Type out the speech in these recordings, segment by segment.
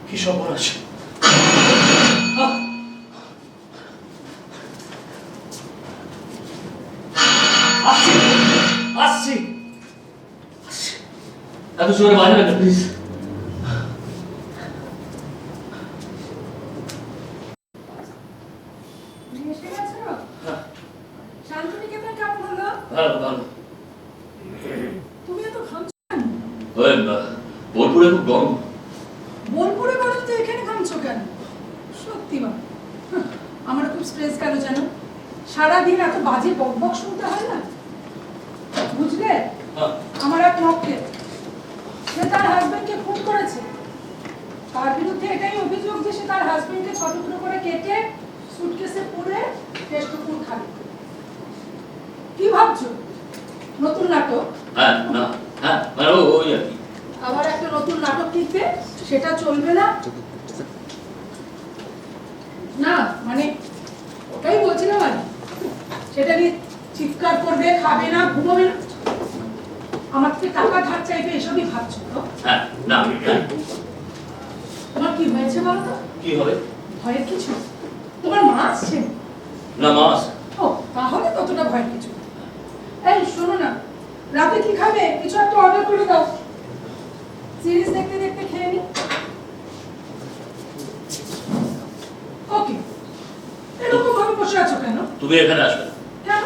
কি সর্বনাশ! আসছি, এত জোরে বাজবে না প্লিজ। বোলপুরে খুব গরম। বোলপুরে গরম তো এখানে ঘামছো কেন? সত্যি মা, আমার খুব স্ট্রেস গেল জানো, সারাদিন এত বাজে বকবক শুনতে হয় না, বুঝলে? আমার এক মক্কে, সে তার হাজবেন্ডকে খুন করেছে। তার বিরুদ্ধে এটাই অভিযোগ যে সে তার হাজবেন্ডকে ছোট টুকরো করে কেটে সুটকেসে পুরে টেস্ট পুর খাবে। কি ভাবছো? নতুন নাটক? হ্যাঁ না, হ্যাঁ মানে ওই আর কি। আবার একটা নতুন নাটক কিনতে, সেটা চলবে না? না মানে ওটাই বলছিলাম আর, সেটা নিয়ে চিৎকার করবে, খাবে না, ঘুমাবে না, আমার থেকে টাকা ধার চাইবে, এসবই ভাবছো তো? হ্যাঁ না, তোমার কি হয়েছে বলো তো? কি হবে? ভয়ের কিছু? তোমার মা আসছে? না, মা আসছে। ও তাহলে ততটা ভয়ের কিছু। এই শোনো না, রাতে কি খাবে? কিছু একটা অর্ডার করে দাও, সিরিজ দেখতে দেখতে খেয়ে নি। ওকে, এরকম ভাবে বসে আছো কেন? তুমি এখানে আসবে কেন?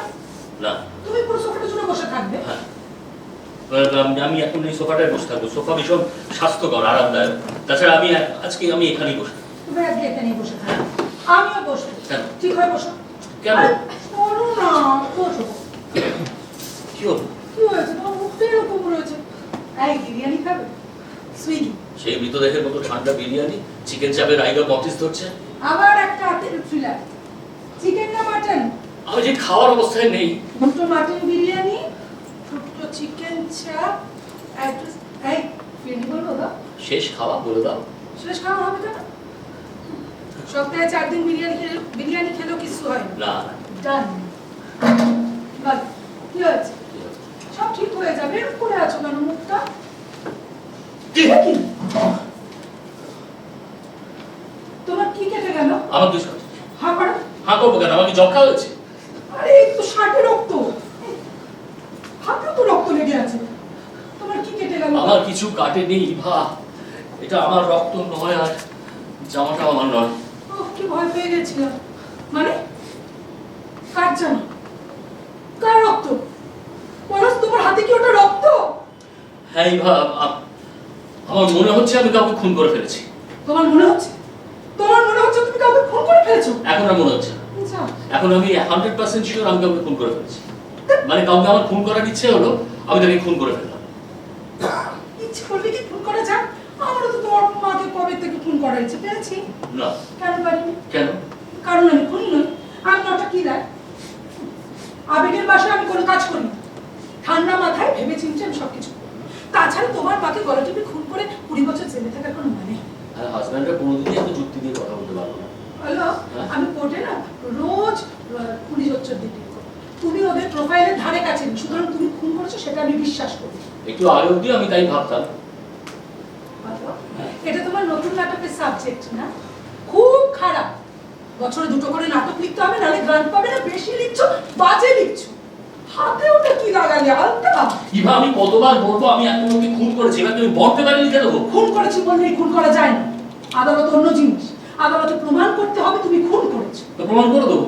না, তুমি পুরো সোফাটা জুড়ে বসে থাকবে? হ্যাঁ, আমি এখন এই সোফাটায় বসে থাকবো। সোফা ভীষণ স্বাস্থ্যকর, আরামদায়ক। তাছাড়া আজকে আমি এখানেই বসে। তুমি আজকে এখানেই বসে থাকো, আমিও বসবো। কেন? ঠিক হয় বসো। কেন? শোনো না, বসো। কি হলো? কি হয়েছে? তোমার মুখটা এরকম রয়েছে। এই বিরিয়ানি খাবে? সুইগি। সেই মৃতদেহের মতো ঠান্ডা বিরিয়ানি, চিকেন চাপের আইগা মতিস ধরছে। আবার একটা হাতের থ্রিলার। চিকেন না মাটন? আমি যে খাওয়ার অবস্থায় নেই। দুটো মাটন বিরিয়ানি, দুটো চিকেন চাপ, অ্যাড্রেস। এই বিরিয়ানি বলবো দাও? শেষ খাওয়া বলে দাও। শেষ খাওয়া হবে কেন? সপ্তাহে 4 দিন বিরিয়ানি খেলেও কিছু হয় না। ডান। বল কি হয়েছে? সব ঠিক হয়ে যাবে। এরকম করে আছো কেন মুখটা? কি? তোমার কি কেটে গেল? আমার দুই সাথে। হ্যাঁ করো। হ্যাঁ করবো কেন? আমাকে যক্ষা হয়েছে। আরে এই তো 60 রক্ত, হাতে তো রক্ত লেগে আছে। তোমার কি কেটে গেল? আমার কিছু কাটেনি ইভা, এটা আমার রক্ত নয় আর জামাটাও আমার নয়। ওহ, কি ভয় পেয়ে গেছিলাম। মানে কার জামা, কার রক্ত? পলাশ, তোমার হাতে কি ওটা রক্ত? হ্যাঁ ইভা, আমার মনে হচ্ছে আমি কাউকে খুন করে ফেলেছি। তোমার মনে হচ্ছে? তোমার মনে হচ্ছে তুমি কাউকে খুন করে ফেলেছো? এখন আর মনে হচ্ছে না, আচ্ছা, এখন আমি 100% শিওর আমি কাউকে খুন করে ফেলেছি। মানে কাউকে আমার খুন করার ইচ্ছে হলো, আমি তাকে খুন করে ফেললাম। ইচ্ছে করলে কি খুন করা যায়? আমারও তো তোমার মাকে কবে থেকে খুন করার ইচ্ছে পেয়েছি। না। কেন পারিনি? কেন? কারণ আমি খুনি নই। আমি নটা কি দেয়, আবেগের বাসায় আমি কোনো কাজ করি না। ঠান্ডা মাথায় ভেবে চিন্তে আমি সবকিছু করি। তাছাড়া তোমার মাকে গলা টিপে খুন করে 20 বছর জেলে থাকার কোনো মানে। আর হাজব্যান্ডরা কোনোদিনই এত যুক্তি দিয়ে কথা বলতে পারবো না। হ্যালো, আমি কোর্টে না রোজ পুলিশ হচ্ছে দিতে। তুমি ওদের প্রোফাইলের ধারে কাছে নেই, সুতরাং তুমি খুন করেছো সেটা আমি বিশ্বাস করি। একটু আগে অব্দি আমি তাই ভাবতাম। এটা তোমার নতুন নাটকের সাবজেক্ট না? খুব খারাপ। বছরে 2টো করে নাটক লিখতে হবে, নাহলে গ্রান্ট পাবে না। বেশি লিখছো, বাজে লিখছো। হাতে ওটা কি লাগালে আলতা? ইভা, আমি কতবার বলবো আমি এখন ওকে খুন করেছি, এবার তুমি বলতে পারি লিখে দেবো। খুন করেছি বললেই খুন করা যায় না। আদালত অন্য জিনিস। আদালতে প্রমাণ করতে হবে তুমি খুন করেছো। তো প্রমাণ করে দেবো।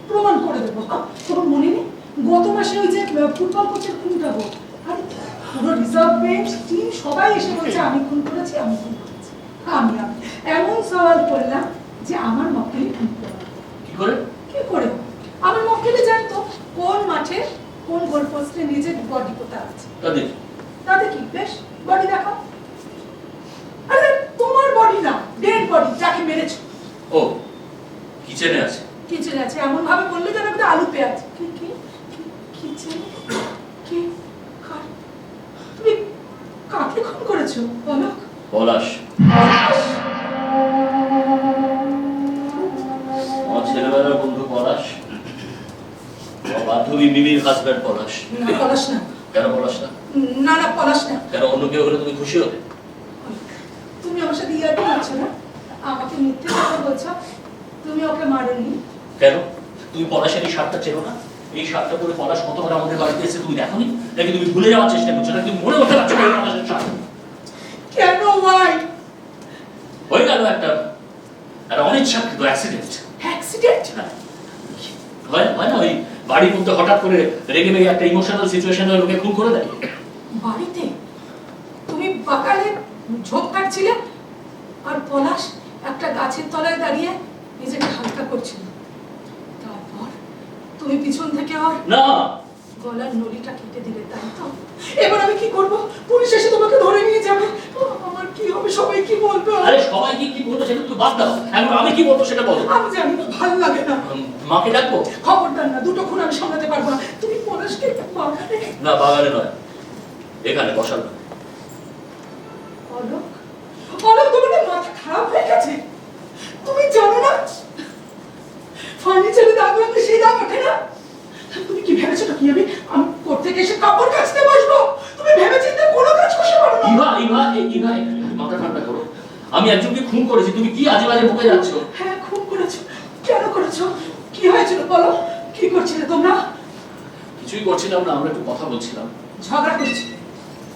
প্রমাণ করে দেবো। তোমার মনে নেই গত মাসে ওই যে ফুটবল কোচের খুনটা হোক, আর পুরো রিজার্ভ বেঞ্চ টিম সবাই এসে বলছে আমি খুন করেছি, আমি খুন করেছি। আমি এমন সওয়াল করলাম যে আমার মক্কেলি খুন করে। কি করে? কি করে? আমার মক্কেলি জানতো কোন মাঠে কোন গোল পোস্টে নিজের বডি কোথা আছে। তাদের তাতে কি? বেশ, বডি দেখাও। আরে তোমার বডি না, ডেড বডি, যাকে মেরেছো। ও কিচেনে আছে। কিচেনে আছে এমন ভাবে বললে যেন একটা আলু পেঁয়াজ। কি কি কিচেনে? কি কার? তুমি কাকে খুন করেছো বলো? পলাশ, আমার ছেলেবেলার বন্ধু পলাশ, আমার বান্ধবী মিমির হাজব্যান্ড পলাশ। না, পলাশ না। কেন পলাশ না? না না, পলাশ না। কেন? অন্য কেউ হলে তুমি খুশি হতে? তুমি আমার সাথে ইয়ার্কি করছো না? আমাকে মিথ্যে কথা বলছো। তুমি ওকে মারোনি। কেন? তুমি পলাশের এই শার্টটা চেনো না? এই শার্টটা পরে পলাশ কতবার আমাদের বাড়িতে এসে তুমি দেখোনি? নাকি তুমি ভুলে যাওয়ার চেষ্টা করছো? নাকি তুমি মনে করতে পারছো না এই পলাশের শার্ট? কেন ভাই? হয়ে গেল একটা অনিচ্ছাকৃত অ্যাক্সিডেন্ট। অ্যাক্সিডেন্ট? হয় না, ওই বাড়ির মধ্যে হঠাৎ করে রেগে মেগে একটা ইমোশনাল সিচুয়েশনে লোকে খুন করে দেয়। বাড়িতে তুমি বাগানে ঝোপ কাটছিলে আর পলাশ একটা গাছের তলায় দাঁড়িয়ে নিজেকে হালকা করছিল। তারপর তুমি পিছন থেকে আর না, গলার নলিটা কেটে দিলে, তাই তো? এবার আমি কি করব? পুলিশ এসে তোমাকে ধরে নিয়ে যাবে। আমার কি হবে? সবাই কি বলবে? আরে সবাই কি বলবে সেটা তুই বাদ দাও, এখন আমি কি বলবো সেটা বলো। আমি জানি না, ভালো লাগে না। মাকে ডাকবো? খবরদার না, 2টো খুন আমি সামলাতে পারবো না। তুমি পলাশকে বাগানে। না, বাগানে নয়, এখানে বসানো। অলোক, অলোক, তোমার না মাথা খারাপ হয়ে গেছে? তুমি জানো না ফার্নিচারে দাগ লাগলে সেই দাগ ওঠে না? তুমি কি ভেবেছো কি আমি কোর্ট থেকে এসে কাপড় কাচতে বসবো? তুমি ভেবেচিন্তে কোনো কাজ করতে পারো না। ইভা, মাথা ঠান্ডা করো। আমি একজনকে খুন করেছি, তুমি কি আজে বাজে বকে যাচ্ছ? হ্যাঁ, খুন করেছো। কেন করেছো? কি হয়েছিল বলো? কি করছিলে তোমরা? কিছুই করছিলাম না, আমরা একটু কথা বলছিলাম। ঝগড়া করছি?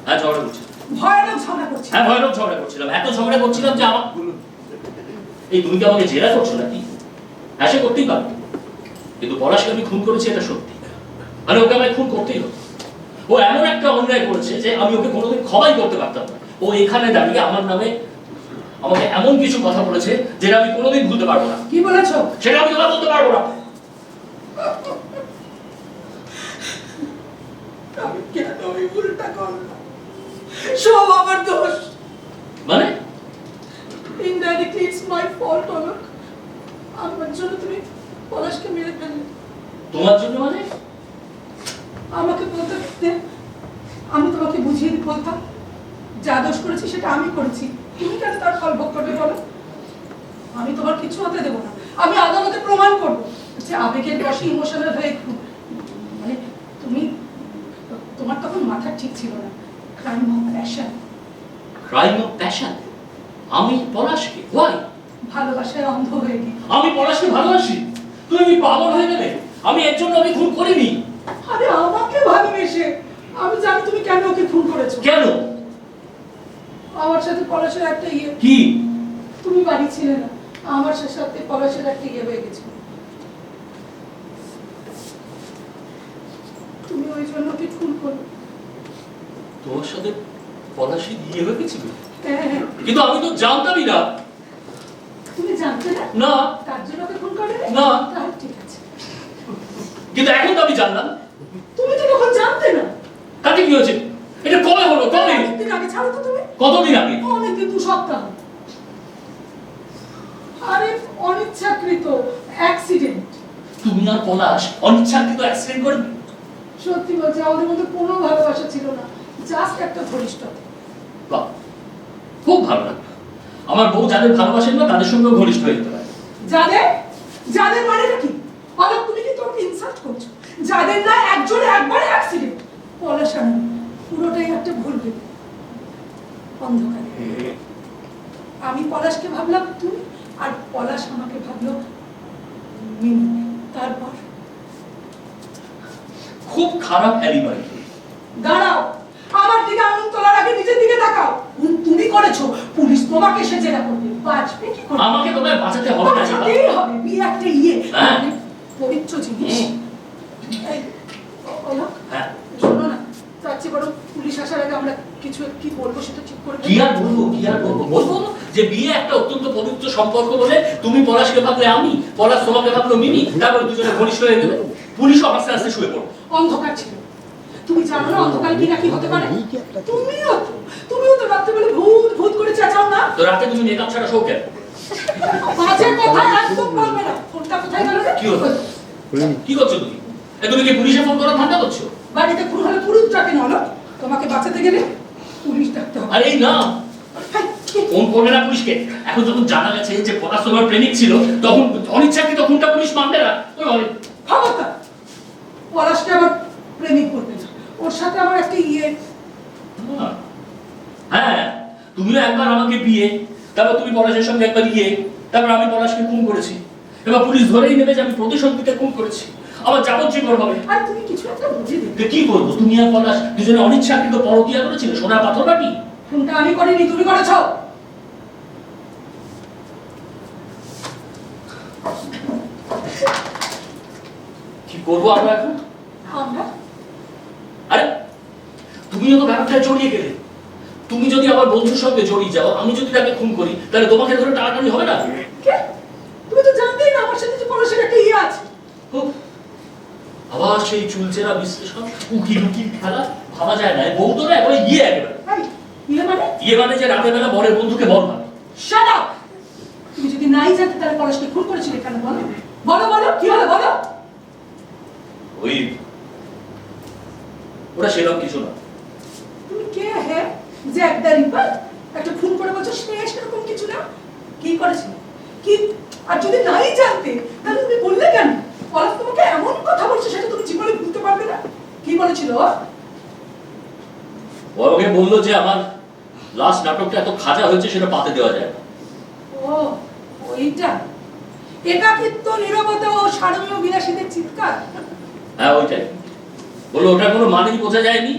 হ্যাঁ, ঝগড়া করছি। ভয়ানক ঝগড়া করছি? হ্যাঁ, ভয়ানক ঝগড়া করছিলাম। এত ঝগড়া করছিলাম যে আমার এই তুমি কি আমাকে জেরা করছো নাকি? হ্যাঁ, সে করতেই পারবে, কিন্তু পলাশকে আমি খুন করেছি এটা সত্যি। মানে ওকে আমায় খুন করতেই হতো। ও এমন একটা অন্যায় করেছে যে আমি ওকে কোনোদিন ক্ষমাই করতে পারতাম না। ও এখানে দাঁড়িয়ে আমার নামে আমাকে এমন কিছু কথা বলেছে যেটা আমি কোনোদিন ভুলতে পারবো না। কি বলেছো? সেটা আমি তোমায় বলতে পারবো না। আমি কেন ওই ভুলটা করলাম? সব আমার দোষ। মানে indirectly it's my fault. Alok, আমার জন্য তুমি পলাশকে মেরে ফেললে। তোমার জন্য? মানে আমাকে বলতে দে, আমি তোমাকে বুঝিয়ে বলতাম যা দোষ করেছি সেটা আমি করেছি। তুমি কেন তার ফল ভোগ করবে বলো? আমি তোমার কিছু হতে দেবো না। আমি আদালতে প্রমাণ করবো যে আবেগের বশে ইমোশনাল হয়ে মানে তুমি, তোমার তখন মাথা ঠিক ছিল না। Crime of passion. Crime of passion? আমি পলাশকে? ওয়াই? ভালোবাসায় অন্ধ হয়ে গিয়ে। আমি পলাশকে ভালোবাসি? তুমি পাগল হয়ে গেলে? আমি এর জন্য আমি খুন করিনি। আরে আমাকে ভালোবেসে আমি জানি তুমি কেন ওকে খুন করেছো। কেন? আমার সাথে পলাশের একটা কি? তুমি বাড়ি ছিলে না, আমার সাথে পলাশের একটা হয়ে গেছিল। তুমি ওই জন্য ওকে খুন করো। তোমার সাথে পলাশি বিয়ে হয়ে গেছিল? হ্যাঁ। কিন্তু আমি তো জানতামই না। তুমি জানতে না? না। তার জন্য ওকে খুন করবে না। তাহলে ঠিক আছে। কিন্তু এখন তো আমি জানলাম। তুমি তো তখন জানতে না। তাতে কি হয়েছে? এটা কবে হলো? কবে? অনেকদিন আগে। ছাড়ো তো তুমি। কতদিন আগে? অনেকদিন, 2 সপ্তাহ। আরে অনিচ্ছাকৃত অ্যাক্সিডেন্ট। তুমি আর পলাশ অনিচ্ছাকৃত অ্যাক্সিডেন্ট করবে? সত্যি বলছি, আমাদের মধ্যে কোনো ভালোবাসা ছিল না, জাস্ট একটা ঘনিষ্ঠতা। বাহ, খুব ভালো লাগলো। আমার বউ যাদের ভালোবাসেন না তাদের সঙ্গে ঘনিষ্ঠ হয়ে যেতে পারে। যাদের যাদের মানেটা কি? অনেক তুমি কি তোমাকে ইনসাল্ট করছো? যাদের না একজন একবারে অ্যাক্সিডেন্ট। পলাশ আর আমি পুরোটাই একটা ভুল ভেবে অন্ধকারে। আমি পলাশকে ভাবলাম তুমি, আর পলাশ আমাকে ভাবলো মিমি। তারপর খুব খারাপ অ্যালিবাই। দাঁড়াও, আমার দিকে আঙুল তোলার আগে নিজের দিকে তাকাও। তুমি করেছো, পুলিশ তোমাকে সে জেরা করবে। বাঁচবে কি করে? আমাকে তোমায় বাঁচাতে হবে না। বাঁচাতেই হবে। বিয়ে একটা হ্যাঁ। পবিত্র জিনিস। এই, অলক, হ্যাঁ। শোনো না, তার চেয়ে বরং পুলিশ আসার আগে আমরা কিছু কি বলবো সেটা ঠিক করে কি আর বলবো? বলবো যে বিয়ে একটা অত্যন্ত পবিত্র সম্পর্ক বলে তুমি পলাশকে ভাবলে আমি, পলাশ তোমাকে ভাবলো মিমি, তারপরে দুজনে ঘনিষ্ঠ হয়ে গেলে পুলিশ আস্তে আস্তে শুয়ে পড়ো। অন্ধকার ছিল, তুমি জানো না অন্ধকার কি না কি হতে পারে? তুমিও তো রাত্রেবেলা ভূত ভূত করে চেঁচাও না? তো রাতে তুমি মেকআপ ছাড়া শো কেন? বাজে কথা একদম বলবে না। ফোনটা কোথায় গেল রে? কি হলো? কি করছো তুমি? তুমি কি পুলিশে ফোন করার ধান্দা করছো? বাড়িতে খুন হলে পুরুষ ডাকে না হলো? তোমাকে বাঁচাতে গেলে পুলিশ ডাকতে হবে। আরে না, ফোন করবে না পুলিশকে। এখন যখন জানা গেছে যে পলাশ তোমার প্রেমিক ছিল, তখন অনিচ্ছাকৃত খুনটা পুলিশ মানবে না। ওই অনেক খবরদার, পলাশকে আমার প্রেমিক করবে না। ওর সাথে আমার একটা হ্যাঁ, তুমিও একবার আমাকে বিয়ে, তারপর তুমি পলাশের সঙ্গে একবার তারপর আমি পলাশকে খুন করেছি। এবার পুলিশ ধরেই নেবে যে আমি প্রতিশোধ নিতে খুন করেছি। আমার যাবজ্জীবন হবে। আর তুমি কিছু একটা বুঝে দেবে। কি করবো? তুমি আর পলাশ দুজনে অনিচ্ছাকৃত পরকীয়া করেছিলে, সোনার পাথর বাটি। খুনটা আমি করিনি, তুমি করেছো। কি করবো আমরা এখন? আমরা আরে তুমিও তো ব্যাপারটা জড়িয়ে গেলে। তুমি যদি আমার বন্ধুর সঙ্গে জড়িয়ে যাও, আমি যদি তাকে খুন করি, তাহলে তোমাকে ধরে টানাটানি হবে না? কে? তুমি তো জানতেই না আমার সাথে যে পলাশের একটা আছে। উফ, আবার সেই চুলচেরা বিশ্লেষণ, উকিল উকিল খেলা, ভাবা যায় না। বউ তো না একেবারে একেবারে। মানে যে রাতের বেলা বরের বন্ধুকে বল ভাবে। Shut up! তুমি যদি নাই জানতে তাহলে পলাশকে খুন করেছিলে কেন? বলো বলো বলো, কি হলো বলো। ওই ওটা সেরকম কিছু না। তুমি কে হে যে একটা রিপার একটা খুন করে বলছো সেরকম কিছু না? কি করেছিল কি? আর যদি নাই জানতে তাহলে তুমি বললে কেন? পলাশ তোমাকে এমন কথা বলছে সেটা তুমি জীবনে ভুলতে পারবে না। কি বলেছিল? ও আমাকে বললো যে আমার লাস্ট নাটকটা এত খাজা হয়েছে সেটা পাতে দেওয়া যায় না। ও ওইটা, একাকিত্ব, নীরবতা ও সারমীয় বিলাসীদের চিৎকার। হ্যাঁ ওইটাই। বললো ওটা কোনো মানেই বোঝা যায়নি,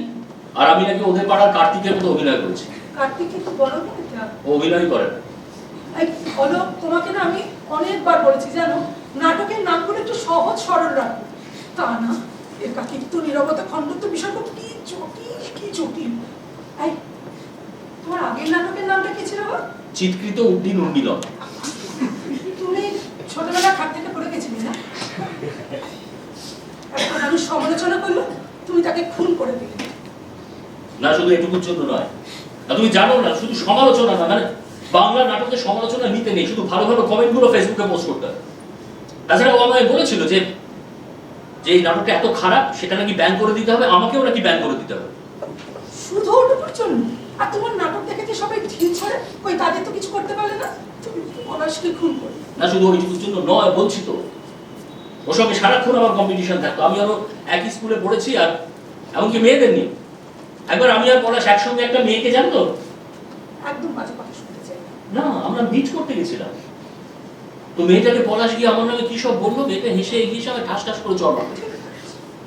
আর আমি নাকি ওদের পাড়ার কার্তিকের মতো অভিনয় করেছি। কার্তিক কিন্তু বড় না এটা। ও অভিনয় করে না। এই বলো, তোমাকে না আমি অনেকবার বলেছি জানো, নাটকের নামগুলো একটু সহজ সরল রাখো। তা না, একাকিত্ব, নীরবতা, খণ্ডত্ব বিষয়টা কি জটিল, কি জটিল। এই তোমার আগের নাটকের নামটা কি ছিল গো? চিৎকৃত উড্ডীন উন্মিলন। তুমি ছোটবেলা খাট থেকে পড়ে গেছিলে না? এখন আমি সমালোচনা করলো, তুমি তাকে খুন করে দিলে। না শুধু এটুকুর জন্য নয়, না তুমি জানো না, শুধু সমালোচনা না, মানে বাংলা নাটকের সমালোচনা নিতে নেই, শুধু ভালো ভালো কমেন্ট গুলো ফেসবুকে পোস্ট করতে হবে। তাছাড়া ও আমায় বলেছিল যে এই নাটকটা এত খারাপ সেটা নাকি ব্যান করে দিতে হবে, আমাকেও নাকি ব্যান করে দিতে হবে। শুধু ওটুকুর জন্য? আর তোমার নাটক দেখে যে সবাই ঢিল ছড়ে, কই তাদের তো কিছু করতে পারলে না? তুমি পলাশকে খুন করে। না শুধু ওইটুকুর জন্য নয়, বলছি তো ওর সঙ্গে সারাক্ষণ আমার কম্পিটিশন থাকতো। আমি আরো একই স্কুলে পড়েছি, আর এমনকি মেয়েদের নিয়ে। একবার আমি আর পলাশ একসঙ্গে একটা মেয়েকে জানতো, একদম বাজে কথা শুনতে চাই না আমরা মিট করতে গেছিলাম, তো মেয়েটাকে পলাশ গিয়ে আমার নামে কি সব বললো, মেয়েটা হেসে এগিয়ে এসে ঠাস ঠাস করে চড় মারলো।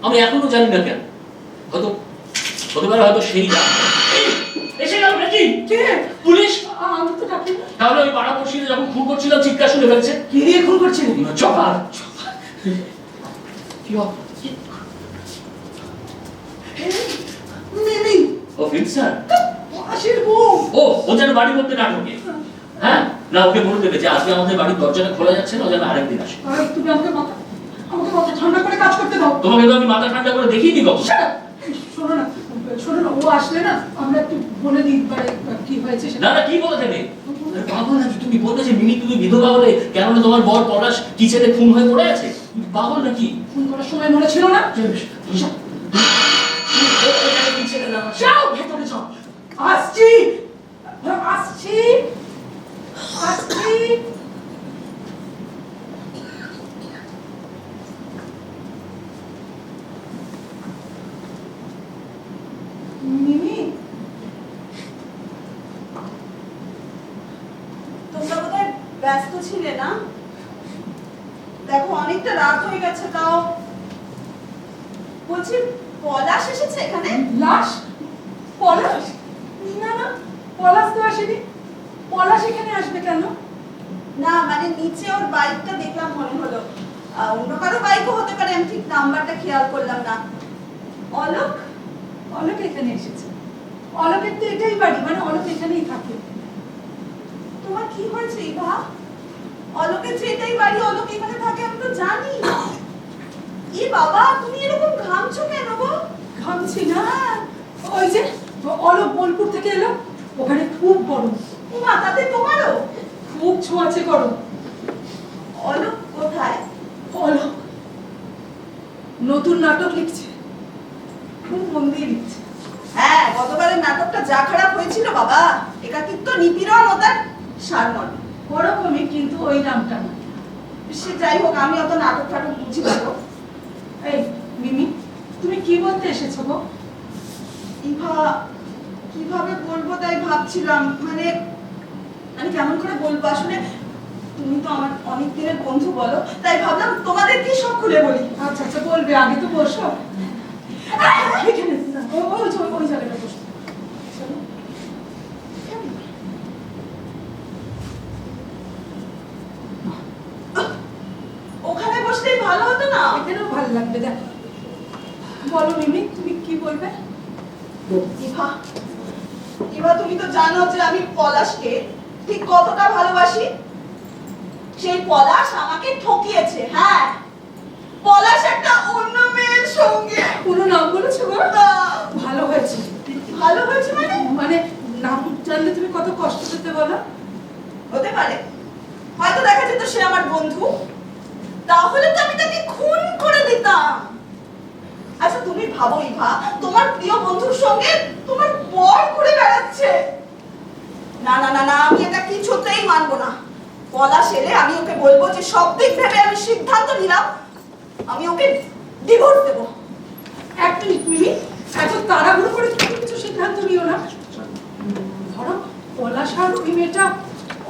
আমি এখনো জানি না কেন, হয়তো হতে পারে হয়তো সেই না। এসে গেল নাকি? কে? পুলিশ। আমি তো ডাকিনি। তাহলে ওই পাড়া পড়শিরা যখন খুন করছিলাম চিৎকার শুনে ফেলছে। কে দিয়ে খুন করছিলি? চপার। কি মিমি। ও ফিক্সার। পলাশের বউ। ও যেন বাড়ির মধ্যে না ঢোকে। হ্যাঁ, না ওকে বলে দেবে যে আজকে আমাদের বাড়ির দরজাটা খোলা যাচ্ছে না, ও যেন আরেকদিন আসে। তুমি আমাকে মাথা ঠান্ডা করে কাজ করতে দাও। তোমাকে তো আমি মাথা ঠান্ডা করে দেখিয়ে দিই কখন। শোনো না, ও আসলে না আমরা একটু বলে দিই কি হয়েছে সেটা। না কি বলে দেবে? পাগল নাকি তুমি? বলবে যে মিনি তুমি বিধবা হলে, কেননা তোমার বর পলাশ কিচেনে খুন হয়ে পড়ে আছে? তুমি পাগল নাকি? ফোন করার সময় মনে ছিল না? যাও ভেতরে যাও। আসছি আসছি আসছি। মিমি, তোমরা বোধহয় ব্যস্ত ছিলে না? দেখো অনেকটা রাত হয়ে গেছে, তাও বলছি পলাশ এসেছে এখানে? লাশ? পলাশ? না না, পলাশ তো আসেনি। পলাশ এখানে আসবে কেন? না মানে নিচে ওর বাইকটা দেখলাম, মনে হলো অন্য কারো বাইকও হতে পারে, আমি ঠিক নাম্বারটা খেয়াল করলাম না। অলোক? অলোক এখানে এসেছে। অলোকের তো এটাই বাড়ি, মানে অলোক এখানেই থাকে। তোমার কি হয়েছে ইভা? অলোকের যেটাই বাড়ি, অলোক এখানে থাকে আমি তো জানি। এ বাবা, তুমি এরকম ঘামছো কেন গো? ঘামছি না, ওই যে অলোক বোলপুর থেকে এলো, ওখানে খুব গরম। উমা, তাতে তোমারও? খুব ছোঁয়াচে গরম। অলোক কোথায়? অলোক নতুন নাটক লিখছে, খুব মন দিয়ে লিখছে। হ্যাঁ, গতবারের নাটকটা যা খারাপ হয়েছিল বাবা, একাকিত্ব, নিপীড়ন ও তার সারমর্ম। ওরকমই, কিন্তু ওই নামটা না। সে যাই হোক, আমি অত নাটক ফাটক বুঝি না গো। এই মিমি, তুমি কি বলতে এসেছো গো? ইভা, কিভাবে বলবো তাই ভাবছিলাম, মানে আমি কেমন করে বলবো আসলে। তুমি তো আমার অনেক দিনের বন্ধু, বলো, তাই ভাবলাম তোমাদের কি সব খুলে বলি। আচ্ছা আচ্ছা, বলবে, আগে তো বসো। এখানে না, ওই জায়গাটা বসো। চলো। ওখানে বসলেই ভালো হতো না? এখানেও ভালো লাগবে, দেখো। বলো মিমি, তুমি কি বলবে? ইভা, ইভা, তুমি তো জানো যে আমি পলাশকে ঠিক কতটা ভালোবাসি। সেই পলাশ আমাকে ঠকিয়েছে। হ্যাঁ, পলাশ একটা অন্য মেয়ের সঙ্গে। কোনো নাম বলেছো গো? না। ভালো হয়েছে। ভালো হয়েছে মানে? মানে নাম জানলে তুমি কত কষ্ট পেতে বলো? হতে পারে, হয়তো দেখা যেত সে আমার বন্ধু, তাহলে তো আমি তাকে খুন করে দিতাম। আচ্ছা তুমি ভাবো ইভা, তোমার প্রিয় বন্ধুর সঙ্গে তোমার বর ঘুরে বেড়াচ্ছে। না না না না, আমি এটা কিছুতেই মানবো না। পলাশ এলে আমি ওকে বলবো যে সব দিক ভেবে আমি সিদ্ধান্ত নিলাম, আমি ওকে ডিভোর্স দেবো। এক মিনিট মিমি, এত তাড়াহুড়ো করে তুমি কিছু সিদ্ধান্ত নিও না। ধরো পলাশ আর ওই মেয়েটা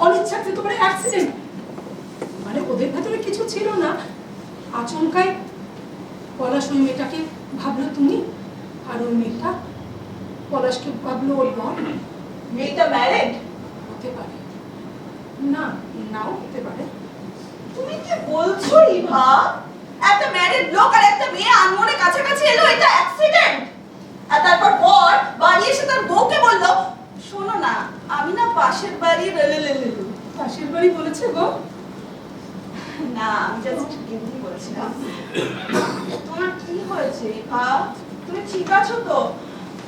অনিচ্ছাকৃত, মানে অ্যাক্সিডেন্ট, মানে ওদের ভেতরে কিছু ছিল না, আচমকাই পলাশ ওই মেয়েটাকে ভাবলো তুমি, আর ওই মেয়েটা পলাশকে ভাবলো ওর বর। মেয়েটা ম্যারেড? হতে পারে, না নাও হতে পারে। তুমি কি বলছো ইভা? একটা ম্যারিড লোক আর একটা মেয়ে আনমনে কাছাকাছি এলো, এটা অ্যাক্সিডেন্ট? আর তারপর বর বাড়ি এসে তার বউকে বলল, শোনো না, আমি না পাশের বাড়ি পাশের বাড়ি বলেছে গো? না, আমি জাস্ট এমনি বলছিলাম। তোমার কি হয়েছে ইভা? তুমি ঠিক আছো তো?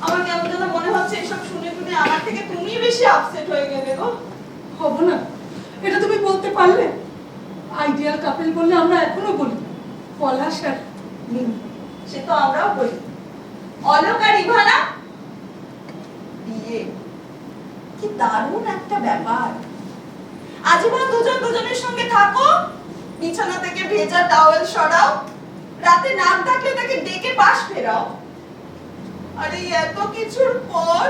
আমার কেমন যেন মনে হচ্ছে এসব শুনে শুনে আমার থেকে তুমি বেশি আপসেট হয়ে গেলে গো। হব না, এটা তুমি বলতে পারলে? আইডিয়াল কাপল বললে আমরা এখনো বলি, পলাশ আর মিমি। সে তো আমরাও বলি। অলোক আর ইভা না, বিয়ে কি দারুণ একটা ব্যাপার। আজীবন দুজন দুজনের সঙ্গে থাকো, বিছানা থেকে ভেজা টাওয়েল সরাও, রাতে নাক ডাকলে তাকে ডেকে পাশ ফেরাও। আর এই এত কিছুর পর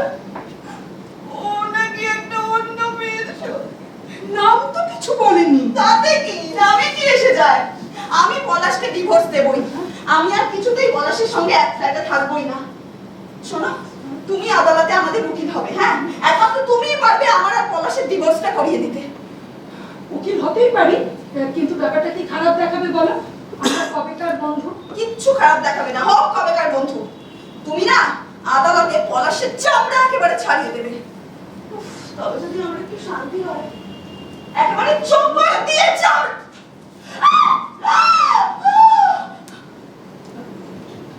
ও নাকি একটা অন্য মেয়ের সঙ্গে। নাম তো কিছু বলেনি। তাতে কি, নামে কি এসে যায়? আমি পলাশকে ডিভোর্স দেবই। আমি আর কিছুতেই পলাশের সঙ্গে এক ফ্ল্যাটে থাকবোই না। শোনো, তুমি আদালতে আমাদের উকিল হবে, হ্যাঁ? একমাত্র তুমিই পারবে আমার আর পলাশের ডিভোর্সটা করিয়ে দিতে। উকিল হতেই পারি, কিন্তু ব্যাপারটা কি খারাপ দেখাবে বলো? আমরা কবেকার বন্ধু। কিচ্ছু খারাপ দেখাবে না, হোক কবেকার বন্ধু। তুমি না আদালতে পলাশের চামড়া একেবারে ছাড়িয়ে দেবে। উফ, তবে যদি আমার একটু শান্তি হয়, একেবারে চোপড় দিয়ে চামড়া।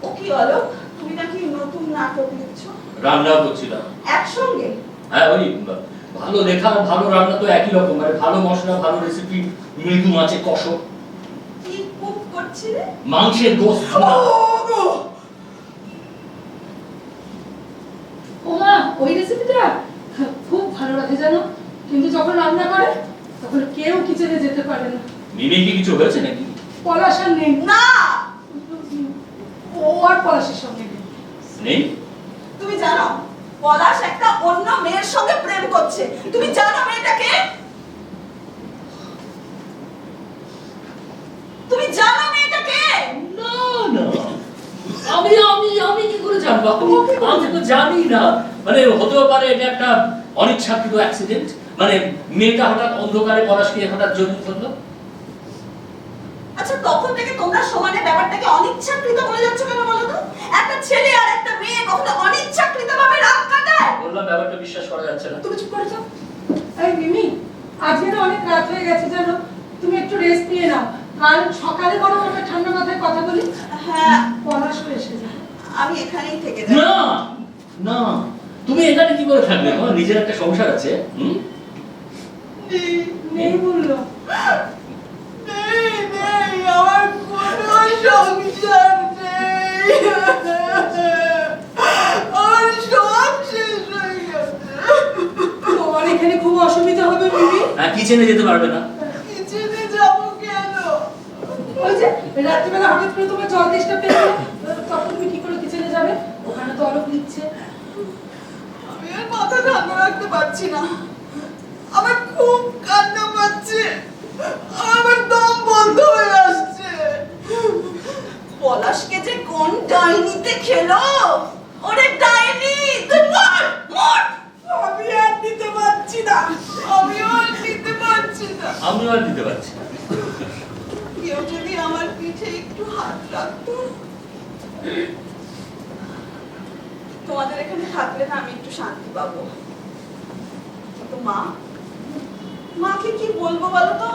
ও কি হলো? তুমি নাকি নতুন নাটক লিখছো? রান্না করছিলাম। একসঙ্গে? হ্যাঁ, ওই ভালো লেখা আর ভালো রান্না তো একই রকম, মানে ভালো মশলা, ভালো রেসিপি, মৃদু মাছে কষো। কি কুক করছিলে? মাংসের গোস্ত। ওমা, ওই রেসিপিটা খুব ভালো লাগে জানো, কিন্তু যখন রান্না করে তখন কেউ কিচেনে যেতে পারে না। মিমি কি কিছু হয়েছে নাকি? পলাশ আর নেই। না, ও আর পলাশের সঙ্গে নেই। নেই? তুমি জানো পলাশ একটা অন্য মেয়ের সঙ্গে প্রেম করছে। তুমি জানো মেয়েটাকে? তুমি জানো মেয়েটাকে? না না, আমি আমি আমি কি করে জানবো? আমি তো জানি না। মানে হতেও পারে এটা একটা অনিচ্ছাকৃত অ্যাক্সিডেন্ট, মানে মেয়েটা হঠাৎ অন্ধকারে পলাশকে হঠাৎ জড়িয়ে ধরলো। আচ্ছা, তখন থেকে তোমরা সমানে ব্যাপারটাকে অনিচ্ছাকৃত বলে যাচ্ছ কেন বলো তো? একটা ছেলে আর একটা মেয়ে কখনো অনিচ্ছাকৃতভাবে রাত কাটায়? বললাম ব্যাপারটা বিশ্বাস করা যাচ্ছে না। তুমি চুপ করে যাও। এই মিমি, আজকে না অনেক রাত হয়ে গেছে জানো, তুমি একটু রেস্ট নিয়ে নাও, কাল সকালে বরং আমরা ঠান্ডা মাথায় কথা বলি। হ্যাঁ, পলাশও এসে যাবে। আমি এখানেই থেকে যাই। না না, তুমি এখানে কি করে থাকবে? তোমার নিজের একটা সংসার আছে। নেই বললো। নেই, নেই, আমার কোনো সংসার নেই। আমার সব শেষ হয়ে গেছে। তোমার এখানে খুব অসুবিধা হবে মিমি। হ্যাঁ, কিচেনে যেতে পারবে না। কিচেনে যাবো কেন? ওই যে রাত্রিবেলা হঠাৎ করে তোমার জল তেষ্টা পেয়েছে, তখন তুমি কি করে কিচেনে যাবে? ওখানে তো অলোক দিচ্ছে। আমি আর মাথা ঠান্ডা রাখতে পারছি না। আমার খুব কান্না পাচ্ছে, আমার দম বন্ধ হয়ে আসছে। পলাশকে যে কোন ডাইনিতে খেলো! ওরে ডাইনি, তুই মর মর! আমি আর দিতে পারছি না, আমিও আর দিতে পারছি না। আমিও আর দিতে পারছি না। কেউ যদি আমার পিঠে একটু হাত রাখতো। তোমাদের এখানে থাকলে না আমি একটু শান্তি পাবো। তো মা, মাকে কি বলবো বলো তো?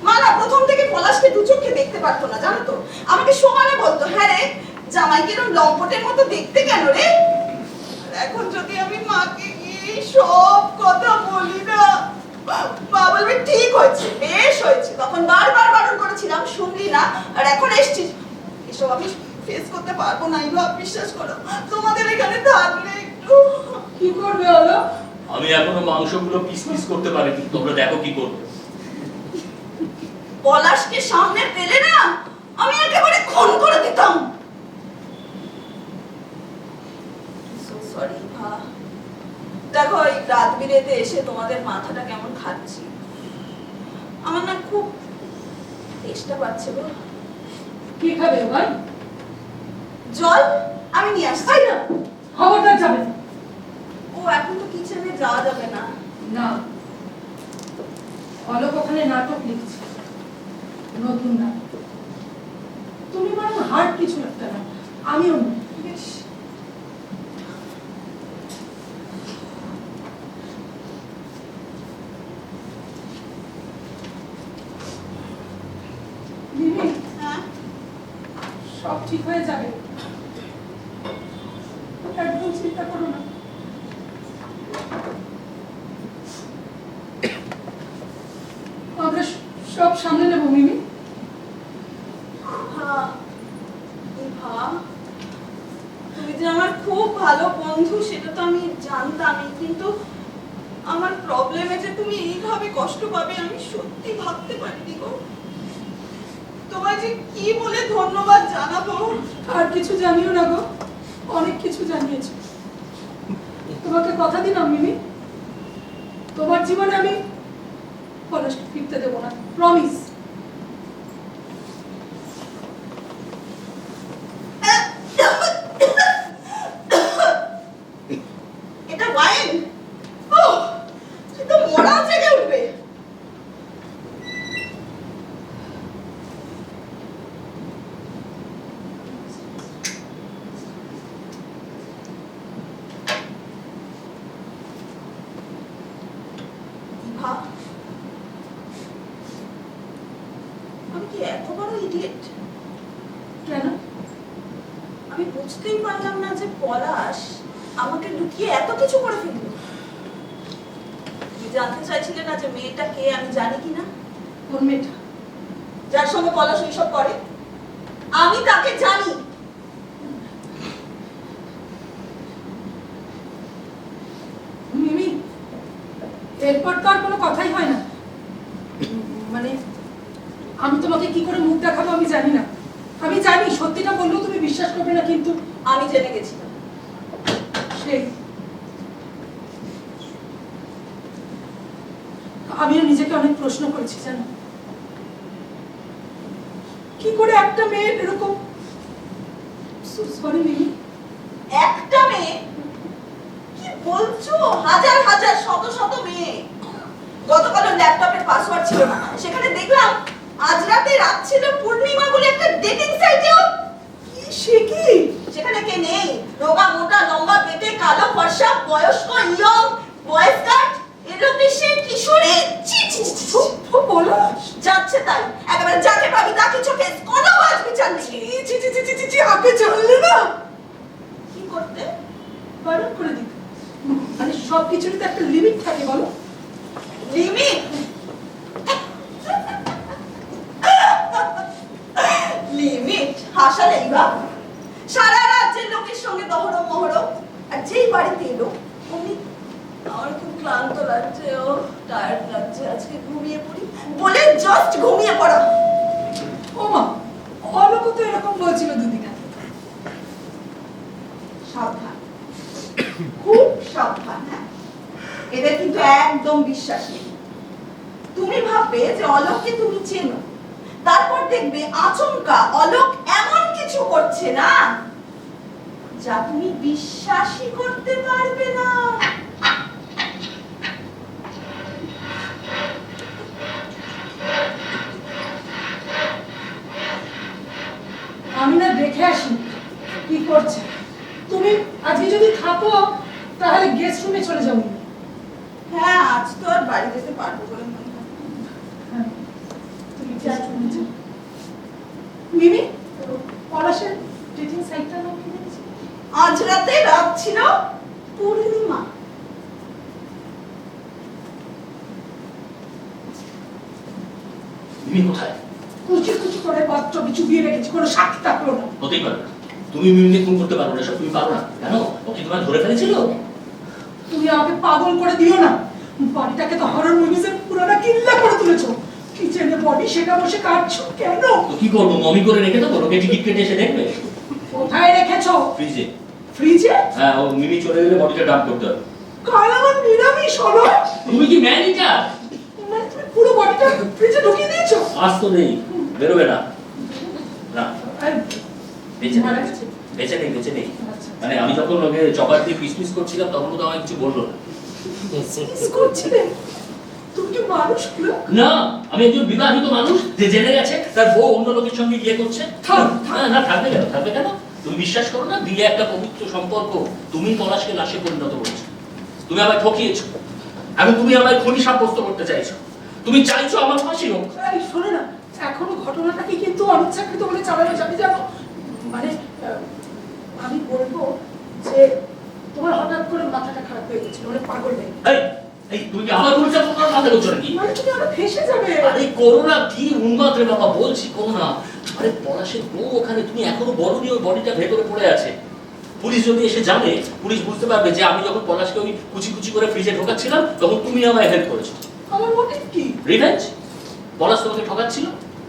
মা না প্রথম থেকে পলাশকে দু চোখে দেখতে পারতো না, জানো তো? আমাকে সমানে বলতো, হ্যাঁ রে জামাইকে এরকম লম্পটের মতো দেখতে কেন রে? আর এখন যদি আমি মাকে গিয়ে সব কথা বলি না, মা বলবে ঠিক হয়েছে, বেশ হয়েছে। তখন বারবার বারণ করেছিলাম, শুনলি না, আর এখন এসছিস। এসব আমি ফেস করতে পারবো না, এই ভাব বিশ্বাস করো। তোমাদের এখানে থাকলে একটু কি করবে হলো? আমি এখনো মাংসগুলো পিস পিস করতে পারিনি, তোমরা দেখো কি করবে। পলাশকে সামনে পেলে না আমি একেবারে খুন করে দিতাম। সো সরি ভা। দেখো এই রাত বিরেতে এসে তোমাদের মাথাটা কেমন খাচ্ছি। আমার না খুব তেষ্টা পাচ্ছে গো। কি খাবে ভাই? জল আমি নিয়ে আসছি। তাই না, খবরদার যাবে না। ও এখন তো কিচেনে যাওয়া যাবে না। না, অলোক ওখানে নাটক লিখছে, নতুন নাটক। তুমি বরং হার্ড কিছু একটা না, আমিও না। বেশ, মিমি, হ্যাঁ সব ঠিক হয়ে যাবে, একদম চিন্তা করো না। আমরা সব সামনে নেবো মিমি। হ্যাঁ ভা, তুমি যে আমার খুব ভালো বন্ধু সেটা তো আমি জানতামই, কিন্তু আমার প্রবলেমে যে তুমি এইভাবে কষ্ট পাবে আমি সত্যি ভাবতে পারিনি গো। তোমায় যে কি বলে ধন্যবাদ জানাবো। আর কিছু জানিও না গো, অনেক কিছু জানিয়েছো। তোমাকে কথা দিলাম মিমি, তোমার জীবনে আমি পলাশকে ফিরতে দেবো না, প্রমিস। ইডিয়েট। কেন? আমি বুঝতেই পারলাম না যে পলাশ আমাকে লুকিয়ে এত কিছু করে ফেলল। তুমি জানতে চাইছিলে না যে মেয়েটা কে আমি জানি কিনা? কোন মেয়েটা? যার সঙ্গে পলাশ এইসব করে, আমি তাকে জানি। মিমি, এরপর তো আর কোনো কথাই হয় না। মানে আমি তোমাকে কি করে মুখ দেখাবো আমি জানি না। আমি জানি সত্যিটা বললেও তুমি বিশ্বাস করবে না, কিন্তু আমি জেনে গেছিলাম। সেই আমিও নিজেকে অনেক প্রশ্ন করেছি, জানো কি করে একটা মেয়ে এরকম। সরি মিমি। একটা মেয়ে? কি বলছো? হাজার হাজার শত শত মেয়ে। গতকাল ল্যাপটপের পাসওয়ার্ড ছিল না, সেখানে দেখলাম আজ রাতে রাত ছিল পূর্ণিমা বলে একটা ডেটিং সাইটেও। কি সে কি? সেখানে কে নেই? রোগা মোটা লম্বা পেটে কালো ফর্সা বয়স্ক ইয়ং বয়েজ কাট এলোপেশে কিশোরী। ছি ছি ছি ছি। পলাশ যাচ্ছে তাই, একেবারে যাকে পাবি তাকে চোখে কোনো বাজ বিচার নেই। ছি ছি ছি ছি ছি, আগে জানলে না কি করতে? বারণ করে দিতে। মানে সব কিছুরই তো একটা লিমিট থাকে, বলো। লিমিট? লিমিট হাসালেই বা। সারা রাজ্যের লোকের সঙ্গে দহরম মহরম, আর যেই বাড়িতে এলো অমনি আমার খুব ক্লান্ত লাগছে, ও টায়ার্ড লাগছে, আজকে ঘুমিয়ে পড়ি বলে জাস্ট ঘুমিয়ে পড়া। ও মা, অলোক তো এরকম বলছিল দুদিন আগে। সাবধান, খুব সাবধান। হ্যাঁ, এদের কিন্তু একদম বিশ্বাস নেই। তুমি ভাববে যে অলোককে তুমি চেনো, তারপর দেখবে আচমকা অলোক এমন কিছু করছে না যা তুমি বিশ্বাসই করতে পারবে না। আমি না দেখে আসি কি করছে। তুমি আজকে যদি থাকো তাহলে গেস্ট রুমে চলে যাবো। হ্যাঁ, আজ তো আর বাড়ি যেতে পারবো বলে মনে হয় না। হ্যাঁ, তুমি গেস্ট রুমে যাও। মিমি, পলাশের ডেটিং সাইটটার নাম কি জানিস? আজ রাতে রাত ছিল পূর্ণিমা। মিমি কোথায়? কুচি কুচি করে বাচ্চা চুবিয়ে রেখেছি, কোনো সাক্ষী থাকলো না। হতেই পারে না। তুমি মিমিকে খুন করতে পারো না, সব তুমি পারো না। কেন? ও কি তোমায় ধরে ফেলেছিল? তুমি আমাকে পাগল করে দিও না। বাড়িটাকে তো হরর মুভিজের পুরোটা কিল্লা করে তুলেছো। কিচেনে বডি সেটা বসে কাটছো কেন? তো কি করবো, মমি করে রেখে দেবো, লোকে টিকিট কেটে এসে দেখবে। কোথায় রেখেছো? ফ্রিজে। ফ্রিজে? হ্যাঁ, ও মিমি চলে গেলে বডিটা ডাম্প করতে হবে। কাল আমার নিরামিষ হলো। তুমি কি ম্যানেজার? মানে তুমি পুরো বডিটা ফ্রিজে ঢুকিয়ে দিয়েছো? আজ তো নেই, বেরোবে না। না, আর বেঁচে মারা নেই, গেছে? বেঁচে নেই, বেঁচে নেই। আচ্ছা। মানে আমি যখন ওকে চপার দিয়ে পিস পিস করছিলাম তখন তো আমায় কিছু বললো না। মিস করছিলে? তুমি কি মানুষ হলো? না, আমি একজন বিবাহিত মানুষ যে জেনে গেছে তার বউ অন্য লোকের সঙ্গে বিয়ে করছে। থাম, থাম। না না, থাকবে কেন, থাকবে কেন? তুমি বিশ্বাস করো না, বিয়ে একটা পবিত্র সম্পর্ক। তুমি পলাশকে লাশে পরিণত করেছো, তুমি আমায় ঠকিয়েছো, এখন তুমি আমায় খুনি সাব্যস্ত করতে চাইছো, তুমি চাইছো আমার ফাঁসি হোক। এই শোনো না, এখনো ঘটনাটাকে কিন্তু অনিচ্ছাকৃত বলে চালানো যাবে, জানো? মানে আমি বলবো যে তোমার হঠাৎ করে মাথাটা খারাপ হয়ে গেছিল, মানে পাগল হয়ে গেছে। এই এই তুমি কি আমার পরিচয় তোমার মাথা করছো নাকি? মানে তুমি আরো ফেসে যাবে। আরে করোনা কি উন্মাদ রে বাবা, বলছি করোনা। আরে পলাশের বউ ওখানে, তুমি এখনো বলনি ওর বডিটা ভেতরে পড়ে আছে। পুলিশ যদি এসে জানে, পুলিশ বুঝতে পারবে যে আমি যখন পলাশকে ওই কুচি কুচি করে ফ্রিজে ঢোকাচ্ছিলাম তখন তুমি আমায় হেল্প করেছো। আমার মোটিভ কি? রিভেঞ্জ? পলাশ তোমাকে ঠকাচ্ছিল।